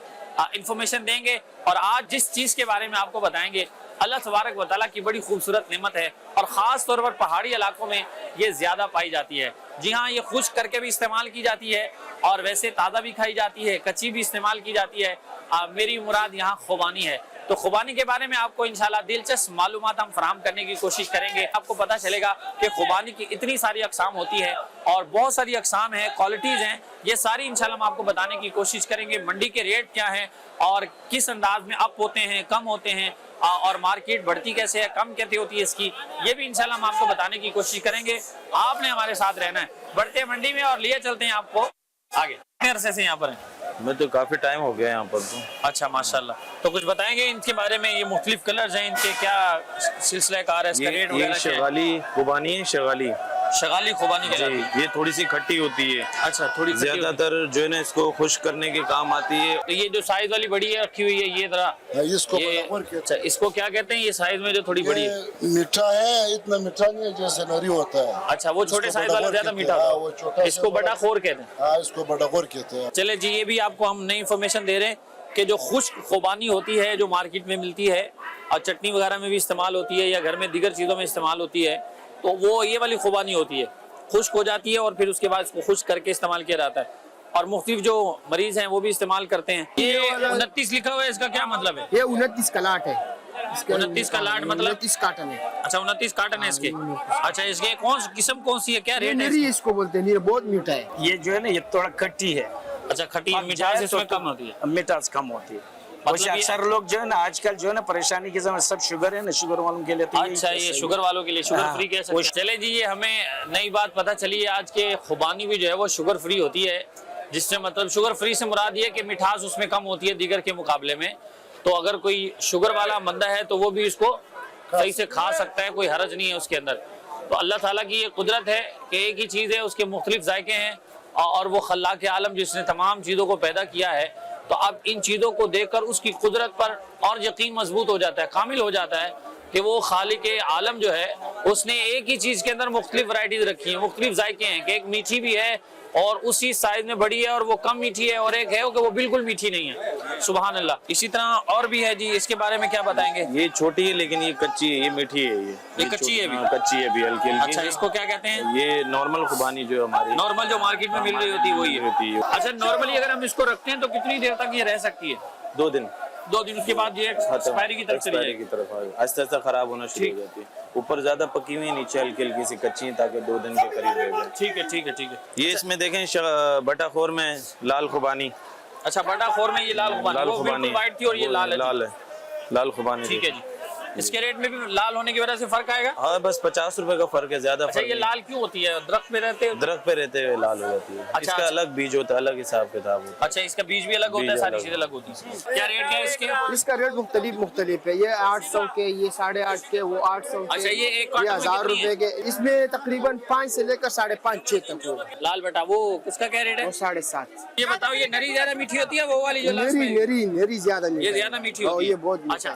انفارمیشن دیں گے، اور آج جس چیز کے بارے میں آپ کو بتائیں گے اللہ تبارک و تعالیٰ کی بڑی خوبصورت نعمت ہے، اور خاص طور پر پہاڑی علاقوں میں یہ زیادہ پائی جاتی ہے۔ جی ہاں، یہ خشک کر کے بھی استعمال کی جاتی ہے، اور ویسے تازہ بھی کھائی جاتی ہے، کچی بھی استعمال کی جاتی ہے۔ میری مراد یہاں خوبانی ہے، تو خوبانی کے بارے میں آپ کو انشاءاللہ دلچسپ معلومات ہم فراہم کرنے کی کوشش کریں گے۔ آپ کو پتہ چلے گا کہ خوبانی کی اتنی ساری اقسام ہوتی ہے، اور بہت ساری اقسام ہیں، کوالٹیز ہیں، یہ ساری انشاءاللہ ہم آپ کو بتانے کی کوشش کریں گے۔ منڈی کے ریٹ کیا ہیں، اور کس انداز میں اپ ہوتے ہیں، کم ہوتے ہیں، اور مارکیٹ بڑھتی کیسے ہے، کم کیسے ہوتی ہے اس کی، یہ بھی انشاءاللہ ہم آپ کو بتانے کی کوشش کریں گے۔ آپ نے ہمارے ساتھ رہنا ہے، بڑھتے ہیں منڈی میں اور لیے چلتے ہیں آپ کو آگے۔ کتنے عرصے سے یہاں پر ہیں؟ میں تو کافی ٹائم ہو گیا یہاں پر تو۔ اچھا، ماشاءاللہ۔ تو کچھ بتائیں گے ان کے بارے میں، یہ مختلف کلرز ہیں، ان کے کیا سلسلہ کار ہے، اس کا ریٹ وغیرہ کیا ہے؟ شغالی خوبانی ہے، شغالی شغالی خوبانی کہلاتی ہے۔ یہ تھوڑی سی کھٹی ہوتی ہے، اچھا، تھوڑی زیادہ تر جو ہے نا اس کو خشک کرنے کے کام آتی ہے۔ تو یہ جو سائز والی بڑی ہے رکھی ہوئی ہے، یہ ذرا اس کو کیا کہتے ہیں؟ یہ سائز میں جو تھوڑی بڑی ہے، میٹھا ہے، اتنا میٹھا نہیں ہے جیسے نری ہوتا ہے۔ اچھا، وہ چھوٹے سائز والا زیادہ میٹھا ہوتا ہے، اس کو بڑا خور کہتے ہیں۔ ہاں، اس کو بڑا خور کہتے ہیں۔ چلے جی، یہ بھی آپ کو ہم نئی انفارمیشن دے رہے ہیں کہ جو خشک خوبانی ہوتی ہے، جو مارکیٹ میں ملتی ہے اور چٹنی وغیرہ میں بھی استعمال ہوتی ہے، یا گھر میں دیگر چیزوں میں استعمال ہوتی ہے، تو وہ یہ والی خوبانی ہوتی ہے، خشک ہو جاتی ہے، اور پھر اس کے بعد اس کو خشک کر کے استعمال کیا جاتا ہے، اور مختلف جو مریض ہیں وہ بھی استعمال کرتے ہیں۔ یہ 29 لکھا ہوا ہے، اس کا کیا مطلب ہے؟ یہ 29 کا لاٹ ہے۔ 29 کا لاٹ مطلب 29 کاٹن ہے۔ اچھا، 29 کاٹن ہے اس کے۔ اچھا، اس کے قسم کون سی ہے، کیا ریٹ ہے؟ نیری اس کو بولتے ہیں، نیری بہت میٹھا ہے۔ یہ جو ہے نا، یہ تھوڑا کھٹی ہے۔ اچھا، کھٹی مٹھاس اس میں کم ہوتی ہے، مٹھاس کم ہوتی ہے۔ ویسے اکثر لوگ جو ہے نا آج کل جو ہے نا پریشانی کے سمجھ سب شوگر ہے نا، شوگر والوں کے لیے۔ اچھا، یہ شوگر والوں کے لیے شوگر فری کہہ سکتے ہیں۔ چلے جی، یہ ہمیں نئی بات پتہ چلی ہے آج کے خوبانی بھی جو ہے وہ شوگر فری ہوتی ہے، جس سے مطلب شوگر فری سے مراد یہ کہ مٹھاس اس میں کم ہوتی ہے دیگر کے مقابلے میں۔ تو اگر کوئی شوگر والا بندہ ہے تو وہ بھی اس کو صحیح سے کھا سکتا ہے، کوئی حرج نہیں ہے اس کے اندر۔ تو اللہ تعالیٰ کی یہ قدرت ہے کہ ایک ہی چیز ہے، اس کے مختلف ذائقے ہیں، اور وہ خلاق عالم جس نے تمام چیزوں کو پیدا کیا ہے، تو اب ان چیزوں کو دیکھ کر اس کی قدرت پر اور یقین مضبوط ہو جاتا ہے، کامل ہو جاتا ہے کہ وہ خالق عالم جو ہے اس نے ایک ہی چیز کے اندر مختلف ورائٹیز رکھی ہیں، مختلف ذائقے ہیں، کہ ایک میٹھی بھی ہے اور اسی سائز میں بڑی ہے اور وہ کم میٹھی ہے، اور ایک ہے کہ وہ بالکل میٹھی نہیں ہے۔ سبحان اللہ۔ اسی طرح اور بھی ہے جی، اس کے بارے میں کیا بتائیں گے؟ یہ چھوٹی ہے لیکن یہ کچی ہے، یہ میٹھی ہے۔ یہ کچی ہے بھی؟ کچی ہے بھی، ہلکی ہلکی۔ اچھا، اس کو کیا کہتے ہیں؟ یہ نارمل خوبانی جو ہماری نارمل جو مارکیٹ میں مل رہی ہوتی ہے وہی ہوتی ہے۔ اچھا، نارملی اگر ہم اس کو رکھتے ہیں تو کتنی دیر تک یہ رہ سکتی ہے؟ 2 دن۔ 2 دن، اس کے بعد یہ ایکسپائری کی طرف چلی جائے گی؟ آہستہ آہستہ خراب ہونا شروع ہو جاتی ہے، اوپر زیادہ پکی ہوئی، نیچے ہلکی ہلکی سی کچی ہیں تاکہ 2 دن کے قریب رہ جائے۔ ٹھیک ہے، ٹھیک ہے، ٹھیک ہے۔ یہ اس میں دیکھیں بٹا خور میں لال خوبانی۔ اچھا، بٹا خور میں یہ لال خوبانی، وہ بالکل وائٹ تھی اور یہ لال ہے۔ لال ہے، لال خوبانی۔ ٹھیک ہے جی۔ اس کے ریٹ میں بھی لال ہونے کی وجہ سے فرق آئے گا؟ ہاں، بس 50 روپے کا فرق ہے، زیادہ فرق نہیں۔ یہ لال کیوں ہوتی ہے؟ درخت پہ رہتے ہوئے لال ہو جاتی ہے۔ اس کا الگ بیج ہوتا ہے، الگ حساب کتاب ہوتا ہے۔ اچھا، اس کا بیج بھی الگ ہوتا ہے، ساری چیزیں الگ ہوتی ہیں۔ کیا ریٹ ہے اس کے؟ اس کا ریٹ مختلف ہے، یہ 800 کے، یہ 850 کے، وہ 800 کے، اچھا، یہ 1000 روپے کے۔ اس میں تقریباً 5 سے لے کر 5.5 6 تک ہوگا۔ لال بیٹا، وہ اس کا کیا ریٹ ہے؟ وہ 7.5۔ یہ بتاؤ، یہ نری زیادہ میٹھی ہوتی ہے وہ والی جو نری زیادہ میٹھی؟ یہ زیادہ میٹھی ہوتی ہے؟ یہ بہت اچھا،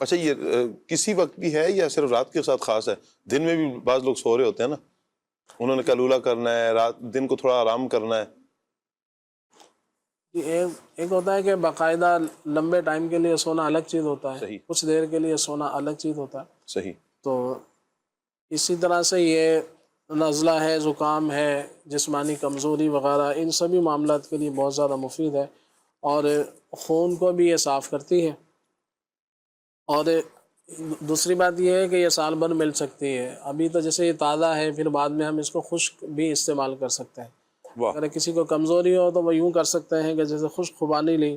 اچھا یہ کسی وقت بھی ہے یا صرف رات کے ساتھ خاص ہے؟ دن میں بھی بعض لوگ سو رہے ہوتے ہیں نا، انہوں نے قیلولہ کرنا ہے، رات دن کو تھوڑا آرام کرنا ہے. ایک ہوتا ہے کہ باقاعدہ لمبے ٹائم کے لیے سونا الگ چیز ہوتا ہے، صحیح. کچھ دیر کے لیے سونا الگ چیز ہوتا ہے. صحیح. تو اسی طرح سے یہ نزلہ ہے، زکام ہے، جسمانی کمزوری وغیرہ، ان سبھی معاملات کے لیے بہت زیادہ مفید ہے، اور خون کو بھی یہ صاف کرتی ہے. اور دوسری بات یہ ہے کہ یہ سال بھر مل سکتی ہے. ابھی تو جیسے یہ تازہ ہے، پھر بعد میں ہم اس کو خشک بھی استعمال کر سکتے ہیں. اگر کسی کو کمزوری ہو تو وہ یوں کر سکتے ہیں کہ جیسے خشک خوبانی لی،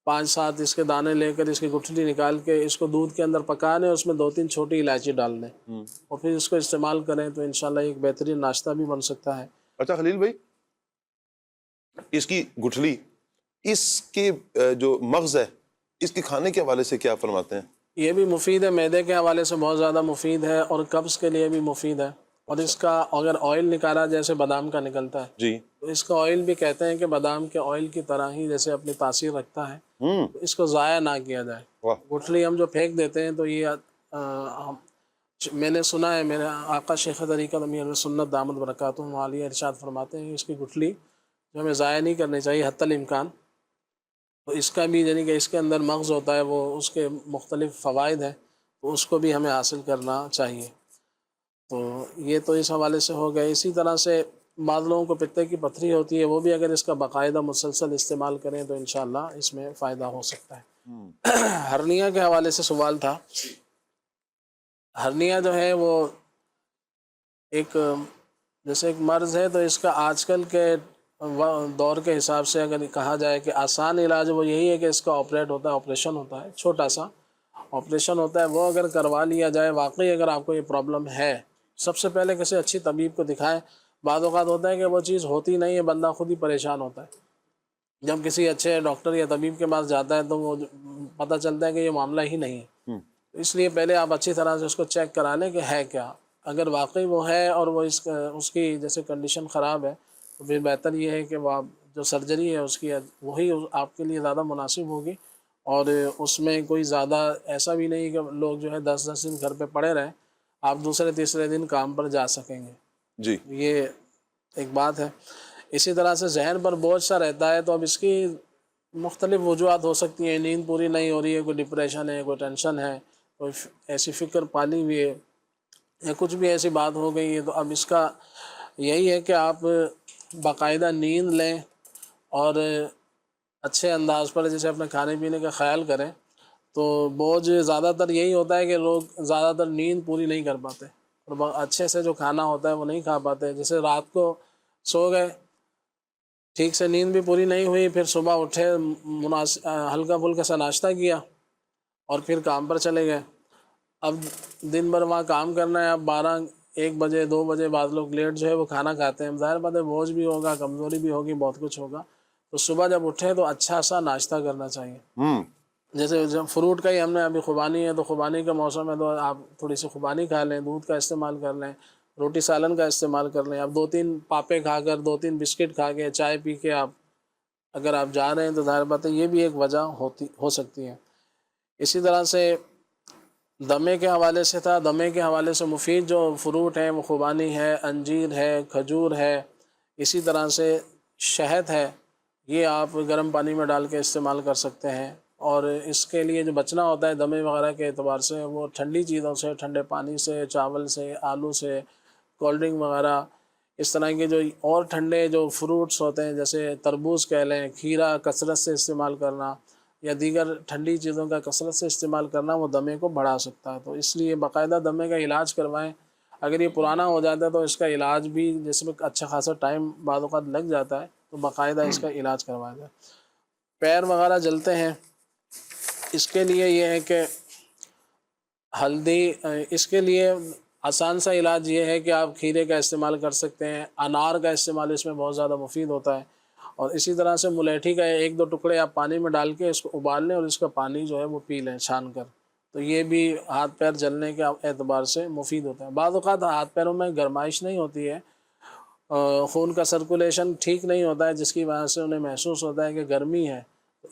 5-7 اس کے دانے لے کر اس کی گٹھلی نکال کے اس کو دودھ کے اندر پکا لیں، اس میں 2-3 چھوٹی الائچی ڈال دیں اور پھر اس کو استعمال کریں تو انشاءاللہ ایک بہترین ناشتہ بھی بن سکتا ہے. اچھا خلیل بھائی، اس کی گٹھلی، اس کے جو مغز ہے، اس کے کھانے کے حوالے سے کیا فرماتے ہیں؟ یہ بھی مفید ہے، معدے کے حوالے سے بہت زیادہ مفید ہے اور قبض کے لیے بھی مفید ہے. اور اس کا اگر آئل نکالا جیسے بادام کا نکلتا ہے جی، تو اس کا آئل بھی کہتے ہیں کہ بادام کے آئل کی طرح ہی جیسے اپنی تاثیر رکھتا ہے، تو اس کو ضائع نہ کیا جائے. گٹھلی ہم جو پھینک دیتے ہیں تو یہ میں نے سنا ہے، میرے آقا شیخ طریقت امیر اہل سنت دامت برکاتہم عالیہ ارشاد فرماتے ہیں اس کی گٹھلی جو ہمیں ضائع نہیں کرنی چاہیے حتی الامکان. تو اس کا بھی یعنی کہ اس کے اندر مغز ہوتا ہے، وہ اس کے مختلف فوائد ہیں، تو اس کو بھی ہمیں حاصل کرنا چاہیے. تو یہ تو اس حوالے سے ہو گئے. اسی طرح سے بعض لوگوں کو پتے کی پتھری ہوتی ہے، وہ بھی اگر اس کا باقاعدہ مسلسل استعمال کریں تو انشاءاللہ اس میں فائدہ ہو سکتا ہے. ہرنیا کے حوالے سے سوال تھا. ہرنیا جو ہے وہ ایک جیسے ایک مرض ہے، تو اس کا آج کل کے دور کے حساب سے اگر کہا جائے کہ آسان علاج وہ یہی ہے کہ اس کا آپریشن ہوتا ہے، چھوٹا سا آپریشن ہوتا ہے. وہ اگر کروا لیا جائے، واقعی اگر آپ کو یہ پرابلم ہے، سب سے پہلے کسی اچھی طبیب کو دکھائیں. بعض اوقات ہوتا ہے کہ وہ چیز ہوتی نہیں ہے، بندہ خود ہی پریشان ہوتا ہے. جب کسی اچھے ڈاکٹر یا طبیب کے پاس جاتا ہے تو وہ پتہ چلتا ہے کہ یہ معاملہ ہی نہیں ہے. اس لیے پہلے آپ اچھی طرح سے اس کو چیک کرا لیں کہ ہے کیا. اگر واقعی وہ ہے اور وہ اس کی جیسے کنڈیشن خراب ہے تو پھر بہتر یہ ہے کہ وہ آپ جو سرجری ہے اس کی وہی آپ کے لیے زیادہ مناسب ہوگی. اور اس میں کوئی زیادہ ایسا بھی نہیں کہ لوگ جو ہے 10 دن گھر پہ پڑے رہیں، آپ دوسرے تیسرے دن کام پر جا سکیں گے. جی، یہ ایک بات ہے. اسی طرح سے ذہن پر بوجھ سا رہتا ہے، تو اب اس کی مختلف وجوہات ہو سکتی ہیں. نیند پوری نہیں ہو رہی ہے، کوئی ڈپریشن ہے، کوئی ٹینشن ہے، کوئی ایسی فکر پالی ہوئی ہے، یا کچھ بھی ایسی بات ہو گئی ہے. تو اب اس کا یہی ہے کہ آپ باقاعدہ نیند لیں اور اچھے انداز پر جیسے اپنے کھانے پینے کا خیال کریں. تو بوجھ زیادہ تر یہی ہوتا ہے کہ لوگ زیادہ تر نیند پوری نہیں کر پاتے اور اچھے سے جو کھانا ہوتا ہے وہ نہیں کھا پاتے. جیسے رات کو سو گئے، ٹھیک سے نیند بھی پوری نہیں ہوئی، پھر صبح اٹھے، ہلکا پھلکا سا ناشتہ کیا اور پھر کام پر چلے گئے. اب دن بھر وہاں کام کرنا ہے، اب 12-1 بجے 2 بجے بعض لوگ لیٹ جو ہے وہ کھانا کھاتے ہیں. ظاہر بات ہے بوجھ بھی ہوگا، کمزوری بھی ہوگی، بہت کچھ ہوگا. تو صبح جب اٹھیں تو اچھا سا ناشتہ کرنا چاہیے. جیسے جب فروٹ کا ہی ہم نے ابھی خوبانی ہے تو خوبانی کا موسم ہے تو آپ تھوڑی سی خوبانی کھا لیں، دودھ کا استعمال کر لیں، روٹی سالن کا استعمال کر لیں. اب 2-3 پاپے کھا کر، 2-3 بسکٹ کھا کے، چائے پی کے آپ اگر آپ جا رہے ہیں تو ظاہر بات ہے یہ بھی ایک وجہ ہو سکتی ہے. اسی طرح سے دمے کے حوالے سے تھا. دمے کے حوالے سے مفید جو فروٹ ہیں وہ خوبانی ہے، انجیر ہے، کھجور ہے. اسی طرح سے شہد ہے، یہ آپ گرم پانی میں ڈال کے استعمال کر سکتے ہیں. اور اس کے لیے جو بچنا ہوتا ہے دمے وغیرہ کے اعتبار سے، وہ ٹھنڈی چیزوں سے، ٹھنڈے پانی سے، چاول سے، آلو سے، کولڈ ڈرنک وغیرہ، اس طرح کے جو اور ٹھنڈے جو فروٹس ہوتے ہیں جیسے تربوز کہہ لیں، کھیرا کثرت سے استعمال کرنا یا دیگر ٹھنڈی چیزوں کا کثرت سے استعمال کرنا وہ دمے کو بڑھا سکتا ہے. تو اس لیے باقاعدہ دمے کا علاج کروائیں. اگر یہ پرانا ہو جاتا ہے تو اس کا علاج بھی جس میں اچھا خاصا ٹائم بعض اوقات لگ جاتا ہے، تو باقاعدہ اس کا علاج کروایا جائے. پیر وغیرہ جلتے ہیں، اس کے لیے یہ ہے کہ ہلدی، اس کے لیے آسان سا علاج یہ ہے کہ آپ کھیرے کا استعمال کر سکتے ہیں. انار کا استعمال اس میں بہت زیادہ مفید ہوتا ہے. اور اسی طرح سے ملیٹھی کا 1-2 ٹکڑے آپ پانی میں ڈال کے اس کو ابال لیں اور اس کا پانی جو ہے وہ پی لیں چھان کر. تو یہ بھی ہاتھ پیر جلنے کے اعتبار سے مفید ہوتا ہے. بعض اوقات ہاتھ پیروں میں گرمائش نہیں ہوتی ہے، خون کا سرکولیشن ٹھیک نہیں ہوتا ہے، جس کی وجہ سے انہیں محسوس ہوتا ہے کہ گرمی ہے.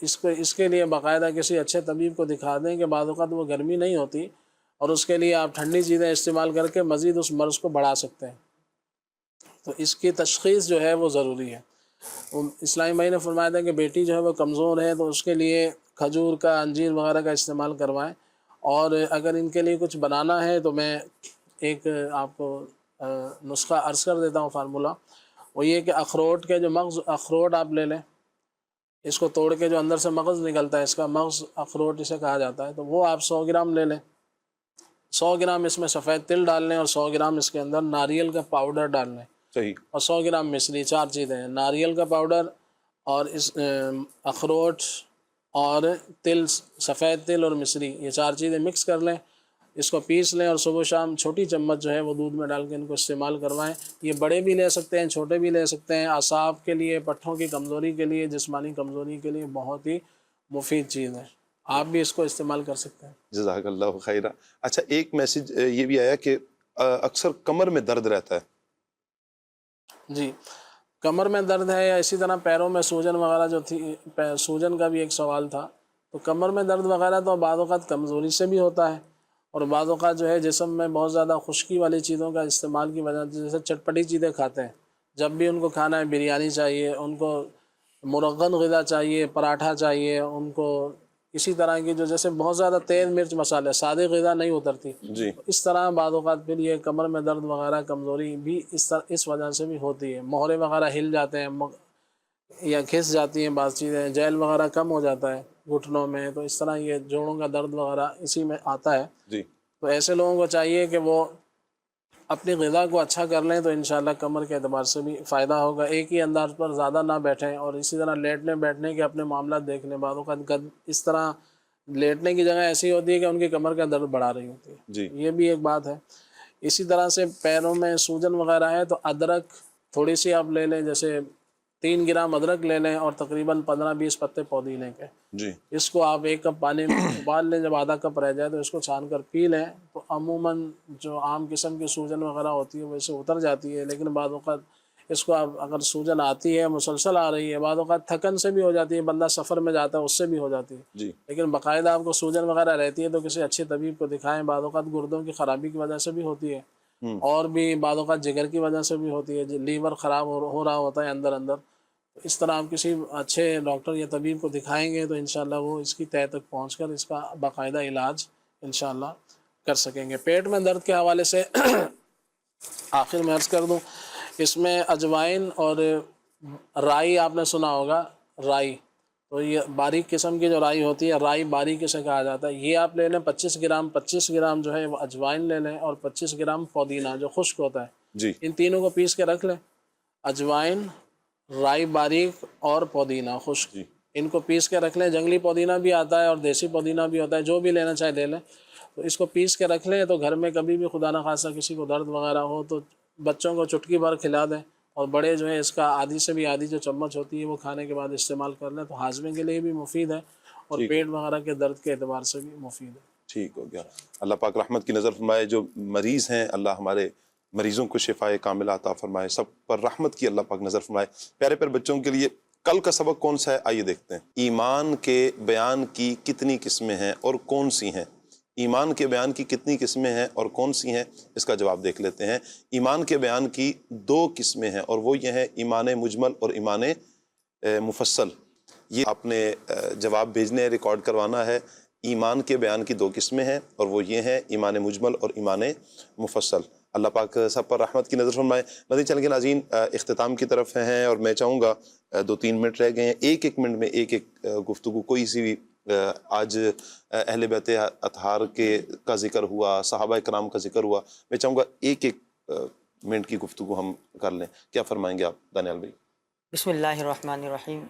اس کے لیے باقاعدہ کسی اچھے طبیب کو دکھا دیں کہ بعض اوقات وہ گرمی نہیں ہوتی اور اس کے لیے آپ ٹھنڈی چیزیں استعمال کر کے مزید اس مرض کو بڑھا سکتے ہیں. تو اس کی تشخیص جو ہے وہ ضروری ہے. اسلامی بھائی نے فرمایا تھا کہ بیٹی جو ہے وہ کمزور ہے تو اس کے لیے کھجور کا انجیر وغیرہ کا استعمال کروائیں. اور اگر ان کے لیے کچھ بنانا ہے تو میں ایک آپ کو نسخہ عرض کر دیتا ہوں، فارمولہ. وہ یہ کہ اخروٹ کے جو مغز، اخروٹ آپ لے لیں، اس کو توڑ کے جو اندر سے مغز نکلتا ہے، اس کا مغز اخروٹ اسے کہا جاتا ہے، تو وہ آپ 100 گرام لے لیں. 100 گرام اس میں سفید تل ڈال لیں اور 100 گرام اس کے اندر ناریل کا پاؤڈر ڈال لیں. صحیح. اور 100 گرام مصری. 4 چیزیں ہیں، ناریل کا پاؤڈر اور اس اخروٹ اور تل، سفید تل اور مصری، یہ 4 چیزیں مکس کر لیں، اس کو پیس لیں اور صبح شام چھوٹی چمچ جو ہے وہ دودھ میں ڈال کے ان کو استعمال کروائیں. یہ بڑے بھی لے سکتے ہیں، چھوٹے بھی لے سکتے ہیں. اعصاب کے لیے، پٹھوں کی کمزوری کے لیے، جسمانی کمزوری کے لیے بہت ہی مفید چیز ہے. آپ بھی اس کو استعمال کر سکتے ہیں. جزاک اللہ خیرہ. اچھا، ایک میسج یہ بھی آیا کہ اکثر کمر میں درد رہتا ہے. جی، کمر میں درد ہے یا اسی طرح پیروں میں سوجن وغیرہ جو تھی، سوجن کا بھی ایک سوال تھا. تو کمر میں درد وغیرہ تو بعض اوقات کمزوری سے بھی ہوتا ہے، اور بعض اوقات جو ہے جسم میں بہت زیادہ خشکی والی چیزوں کا استعمال کی وجہ سے، جیسے چٹپٹی چیزیں کھاتے ہیں، جب بھی ان کو کھانا ہے بریانی چاہیے، ان کو مرغن غذا چاہیے، پراٹھا چاہیے، ان کو اسی طرح کی جو جیسے بہت زیادہ تیز مرچ مسالے، سادے غذا نہیں اترتی. جی. اس طرح بعض اوقات پھر یہ کمر میں درد وغیرہ کمزوری بھی اس وجہ سے بھی ہوتی ہے. مہرے وغیرہ ہل جاتے ہیں یا کھس جاتی ہیں بعض چیزیں، جیل وغیرہ کم ہو جاتا ہے گھٹنوں میں، تو اس طرح یہ جوڑوں کا درد وغیرہ اسی میں آتا ہے. جی. تو ایسے لوگوں کو چاہیے کہ وہ اپنی غذا کو اچھا کر لیں تو انشاءاللہ کمر کے اعتبار سے بھی فائدہ ہوگا. ایک ہی انداز پر زیادہ نہ بیٹھیں، اور اسی طرح لیٹنے بیٹھنے کے اپنے معاملات دیکھ لیں. بعض اوقات اس طرح لیٹنے کی جگہ ایسی ہوتی ہے کہ ان کی کمر کا درد بڑھا رہی ہوتی ہے. جی. یہ بھی ایک بات ہے. اسی طرح سے پیروں میں سوجن وغیرہ ہے تو ادرک تھوڑی سی آپ لے لیں، جیسے 3 گرام ادرک لے لیں اور تقریباً 15-20 پتے پودینے کے. جی. اس کو آپ 1 کپ پانی میں ابال لیں. جب آدھا کپ رہ جائے تو اس کو چھان کر پی لیں. تو عموماً جو عام قسم کی سوجن وغیرہ ہوتی ہے وہ اسے اتر جاتی ہے. لیکن بعض اوقات اس کو آپ اگر سوجن آتی ہے، مسلسل آ رہی ہے، بعض اوقات تھکن سے بھی ہو جاتی ہے، بندہ سفر میں جاتا ہے اس سے بھی ہو جاتی ہے. جی. لیکن باقاعدہ آپ کو سوجن وغیرہ رہتی ہے تو کسی اچھے طبیب کو دکھائیں. بعض اوقات گردوں کی خرابی کی وجہ سے بھی ہوتی ہے، اور بھی بعض اوقات جگر کی وجہ سے بھی ہوتی ہے، لیور خراب ہو رہا ہوتا ہے اندر اندر. اس طرح آپ کسی اچھے ڈاکٹر یا طبیب کو دکھائیں گے تو انشاءاللہ وہ اس کی تہہ تک پہنچ کر اس کا باقاعدہ علاج انشاءاللہ کر سکیں گے. پیٹ میں درد کے حوالے سے آخر میں عرض کر دوں، اس میں اجوائن اور رائی آپ نے سنا ہوگا. رائی تو یہ باریک قسم کی جو رائی ہوتی ہے، رائی باریک اسے کہا جاتا ہے. یہ آپ لے لیں 25 گرام جو ہے وہ اجوائن لے لیں، اور 25 گرام پودینہ جو خشک ہوتا ہے. جی. ان تینوں کو پیس کے رکھ لیں. اجوائن، رائی باریک اور پودینہ خشک، ان کو پیس کے رکھ لیں. جنگلی پودینہ بھی آتا ہے اور دیسی پودینہ بھی ہوتا ہے، جو بھی لینا چاہے لے لیں. تو اس کو پیس کے رکھ لیں. تو گھر میں کبھی بھی خدا نخواستہ کسی کو درد وغیرہ ہو تو بچوں کو چٹکی بھر کھلا دیں، اور بڑے جو ہے اس کا آدھی سے بھی آدھی جو چمچ ہوتی ہے وہ کھانے کے بعد استعمال کر لیں. تو ہاضمے کے لیے بھی مفید ہے اور پیٹ وغیرہ کے درد کے اعتبار سے بھی مفید ہے. ٹھیک ہو گیا. اللہ پاک رحمت کی نظر فرمائے. جو مریض ہیں اللہ ہمارے مریضوں کو شفائے کاملہ عطا فرمائے، سب پر رحمت کی اللہ پاک نظر فرمائے. پیارے پیارے بچوں کے لیے کل کا سبق کون سا ہے آئیے دیکھتے ہیں. ایمان کے بیان کی کتنی قسمیں ہیں اور کون سی ہیں؟ ایمان کے بیان کی کتنی قسمیں ہیں اور کون سی ہیں، اس کا جواب دیکھ لیتے ہیں. ایمان کے بیان کی 2 قسمیں ہیں، اور وہ یہ ہیں ایمان مجمل اور ایمان مفصل. یہ آپ نے جواب بھیجنے، ریکارڈ کروانا ہے. ایمان کے بیان کی 2 قسمیں ہیں، اور وہ یہ ہیں ایمان مجمل اور ایمان مفصل. اللہ پاک سب پر رحمت کی نظر فرمائے. مدنی چینل کے ناظرین، اختتام کی طرف ہیں اور میں چاہوں گا 2-3 منٹ رہ گئے ہیں، ایک منٹ میں ایک گفتگو کوئی سی بھی. آج اہل بیت اطہار کا ذکر ہوا، صحابہ کرام کا ذکر ہوا، میں چاہوں گا ایک منٹ کی گفتگو ہم کر لیں. کیا فرمائیں گے آپ دانیال بھائی؟ بسم اللہ الرحمن الرحیم.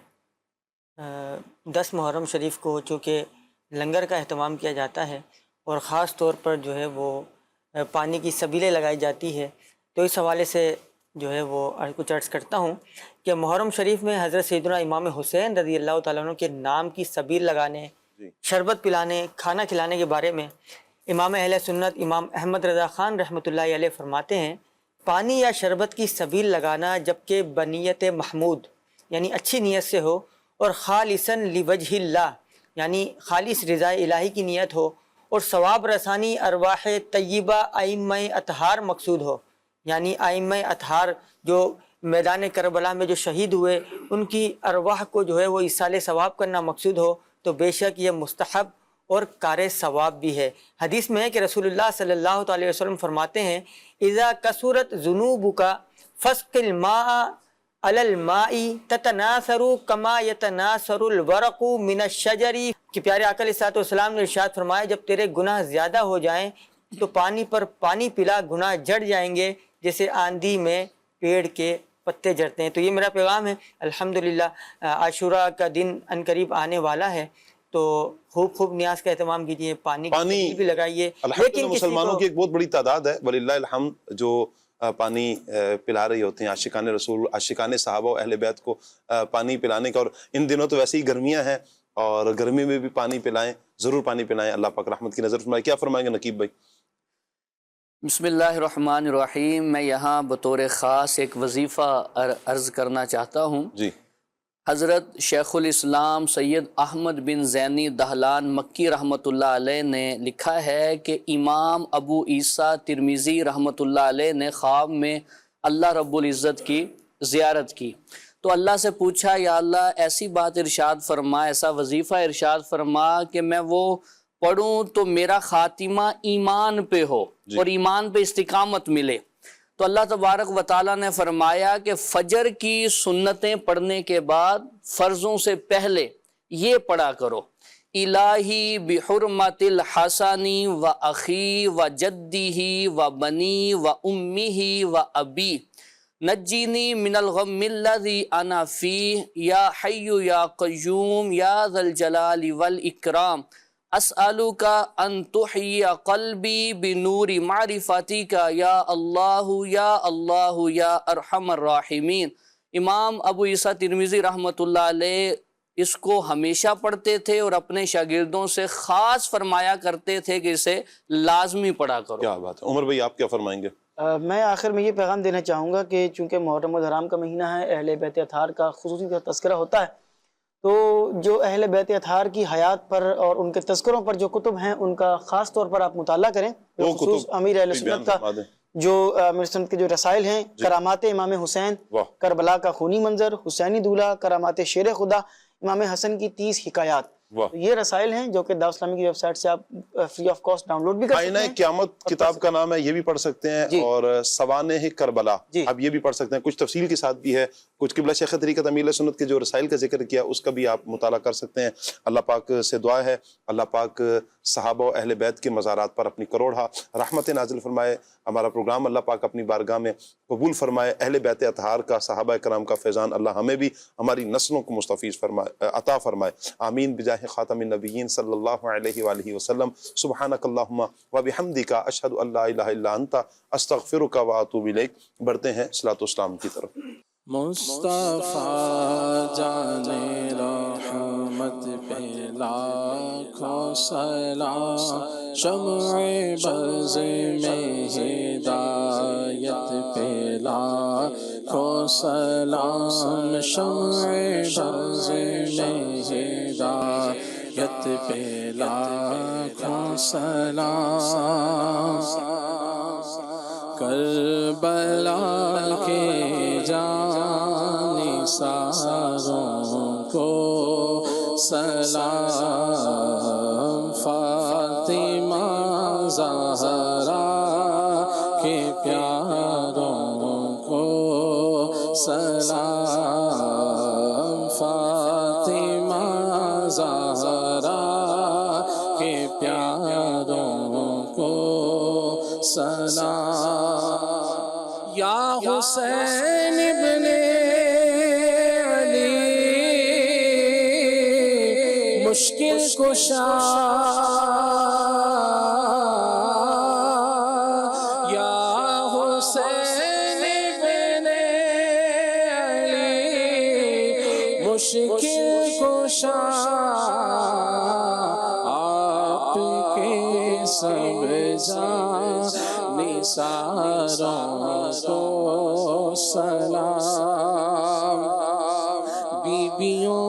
10 محرم شریف کو چونکہ لنگر کا اہتمام کیا جاتا ہے اور خاص طور پر جو ہے وہ پانی کی سبیلیں لگائی جاتی ہے، تو اس حوالے سے جو ہے وہ کچھ عرض کرتا ہوں کہ محرم شریف میں حضرت سیدنا امام حسین رضی اللہ تعالیٰ عنہ کے نام کی سبیل لگانے، شربت پلانے، کھانا کھلانے کے بارے میں امام اہل سنت امام احمد رضا خان رحمۃ اللہ علیہ فرماتے ہیں، پانی یا شربت کی سبیل لگانا جبکہ بنیت محمود یعنی اچھی نیت سے ہو اور خالصاً لوجہ اللہ یعنی خالص رضا الہی کی نیت ہو، اور ثواب رسانی ارواح طیبہ ائمہ اطہار مقصود ہو، یعنی ائمہ اطہار جو میدان کربلا میں جو شہید ہوئے ان کی ارواح کو جو ہے وہ ایصال ثواب کرنا مقصود ہو، تو بے شک یہ مستحب اور کار ثواب بھی ہے۔ حدیث میں ہے کہ رسول اللہ صلی اللہ علیہ وسلم فرماتے ہیں اذا کثرت ذنوبک فاسق الماء علی الماء تتناثر کما یتناثر الورق من الشجر، کہ پیارے آقا علیہ الصلوۃ والسلام نے ارشاد فرمایا جب تیرے گناہ زیادہ ہو جائیں تو پانی پر پانی پلا، گناہ جڑ جائیں گے جیسے آندھی میں پیڑ کے پتے جڑتے ہیں۔ تو یہ میرا پیغام ہے۔ الحمدللہ عاشوراء کا دن عنقریب آنے والا ہے، تو خوب نیاز کا اہتمام کیجیے، پانی بھی لگائیے۔ لیکن مسلمانوں کی ایک بہت بڑی تعداد ہے وللہ الحمد جو پانی پلا رہی ہوتے ہیں، عاشقان رسول، عاشقان صحابہ و اہل بیت کو پانی پلانے کا، اور ان دنوں تو ویسے ہی گرمیاں ہیں اور گرمی میں بھی پانی پلائیں، ضرور پانی پلائیں۔ اللہ پاک رحمت کی نظر فرمائے۔ کیا فرمائیں گے نقیب بھائی؟ بسم اللہ الرحمن الرحیم۔ میں یہاں بطور خاص ایک وظیفہ عرض کرنا چاہتا ہوں۔ جی۔ حضرت شیخ الاسلام سید احمد بن زینی دہلان مکی رحمۃ اللہ علیہ نے لکھا ہے کہ امام ابو عیسیٰ ترمذی رحمۃ اللہ علیہ نے خواب میں اللہ رب العزت کی زیارت کی، تو اللہ سے پوچھا یا اللہ ایسی بات ارشاد فرما، ایسا وظیفہ ارشاد فرما کہ میں وہ پڑھوں تو میرا خاتمہ ایمان پہ ہو اور ایمان پہ استقامت ملے۔ تو اللہ تبارک و تعالیٰ نے فرمایا کہ فجر کی سنتیں پڑھنے کے بعد فرضوں سے پہلے یہ پڑھا کرو، الہی بحرمت الحسنی و اخی و جدی و بنی و امی و ابی نجینی من الغم الذی انا فیہ یا حی یا قیوم یا ذا الجلال والاکرام اسألک ان تحیی قلبی بنور معرفتک یا اللہ یا ارحم الراحمین۔ امام ابو عیسیٰ ترمذی رحمۃ اللہ علیہ اس کو ہمیشہ پڑھتے تھے اور اپنے شاگردوں سے خاص فرمایا کرتے تھے کہ اسے لازمی پڑھا کرو۔ کیا بات ہے۔ عمر بھائی آپ کیا فرمائیں گے؟ میں آخر میں یہ پیغام دینا چاہوں گا کہ چونکہ محرم الحرام کا مہینہ ہے، اہل بیت اطہار کا خصوصی تذکرہ ہوتا ہے، تو جو اہل بیت اطہار کی حیات پر اور ان کے تذکروں پر جو کتب ہیں ان کا خاص طور پر آپ مطالعہ کریں، خصوص امیر اہل سنت کا جو امیر سنت کے جو رسائل ہیں، کرامات امام حسین، کربلا کا خونی منظر، حسینی دولہ، کرامات شیر خدا، امام حسن کی 30 حکایات، یہ رسائل ہیں جو کہ دعوت اسلامی کی ویب سائٹ سے آپ free of cost download بھی کر سکتے ہیں۔ آئینہ قیامت کتاب کا نام ہے، یہ بھی پڑھ سکتے ہیں، اور سوانح کربلا اب یہ بھی پڑھ سکتے ہیں، کچھ تفصیل کے ساتھ بھی ہے، کچھ قبلہ شیخ طریقت امیر سنت کے جو رسائل کا ذکر کیا اس کا بھی آپ مطالعہ کر سکتے ہیں۔ اللہ پاک سے دعا ہے اللہ پاک صحابہ و اہل بیت کے مزارات پر اپنی کروڑہ رحمت نازل فرمائے۔ ہمارا پروگرام اللہ پاک اپنی بارگاہ میں قبول فرمائے۔ اہل بیت اطہار کا، صحابہ کرام کا فیضان اللہ ہمیں بھی ہماری نسلوں کو مستفیض فرمائے، عطا فرمائے، آمین بجاہ خاتم النبیین صلی اللہ علیہ وآلہ وسلم۔ سبحانک اللہم و بحمدک اشہد ان لا الہ الا انت استغفرک و اتوب الیک۔ بڑھتے ہیں صلاۃ و اسلام کی طرف۔ مصطفیٰ جانے رحمت پہ لاکھوں سلام، شمع بز میں ہدایت پہ لاکھوں سلام، شمع بز میں ہدایت پہ لاکھوں سلام، کربلا کے جان ساروں کو سلام، فاطمہ زہرا کے پیاروں کو سلام، فاطمہ زہرا کے پیاروں کو سلام، یا حسین ابن علی مشکل کشا، یا حسین ابن علی مشکل کشا، آپ کے سب جان ساروں کو سلام، بیویوں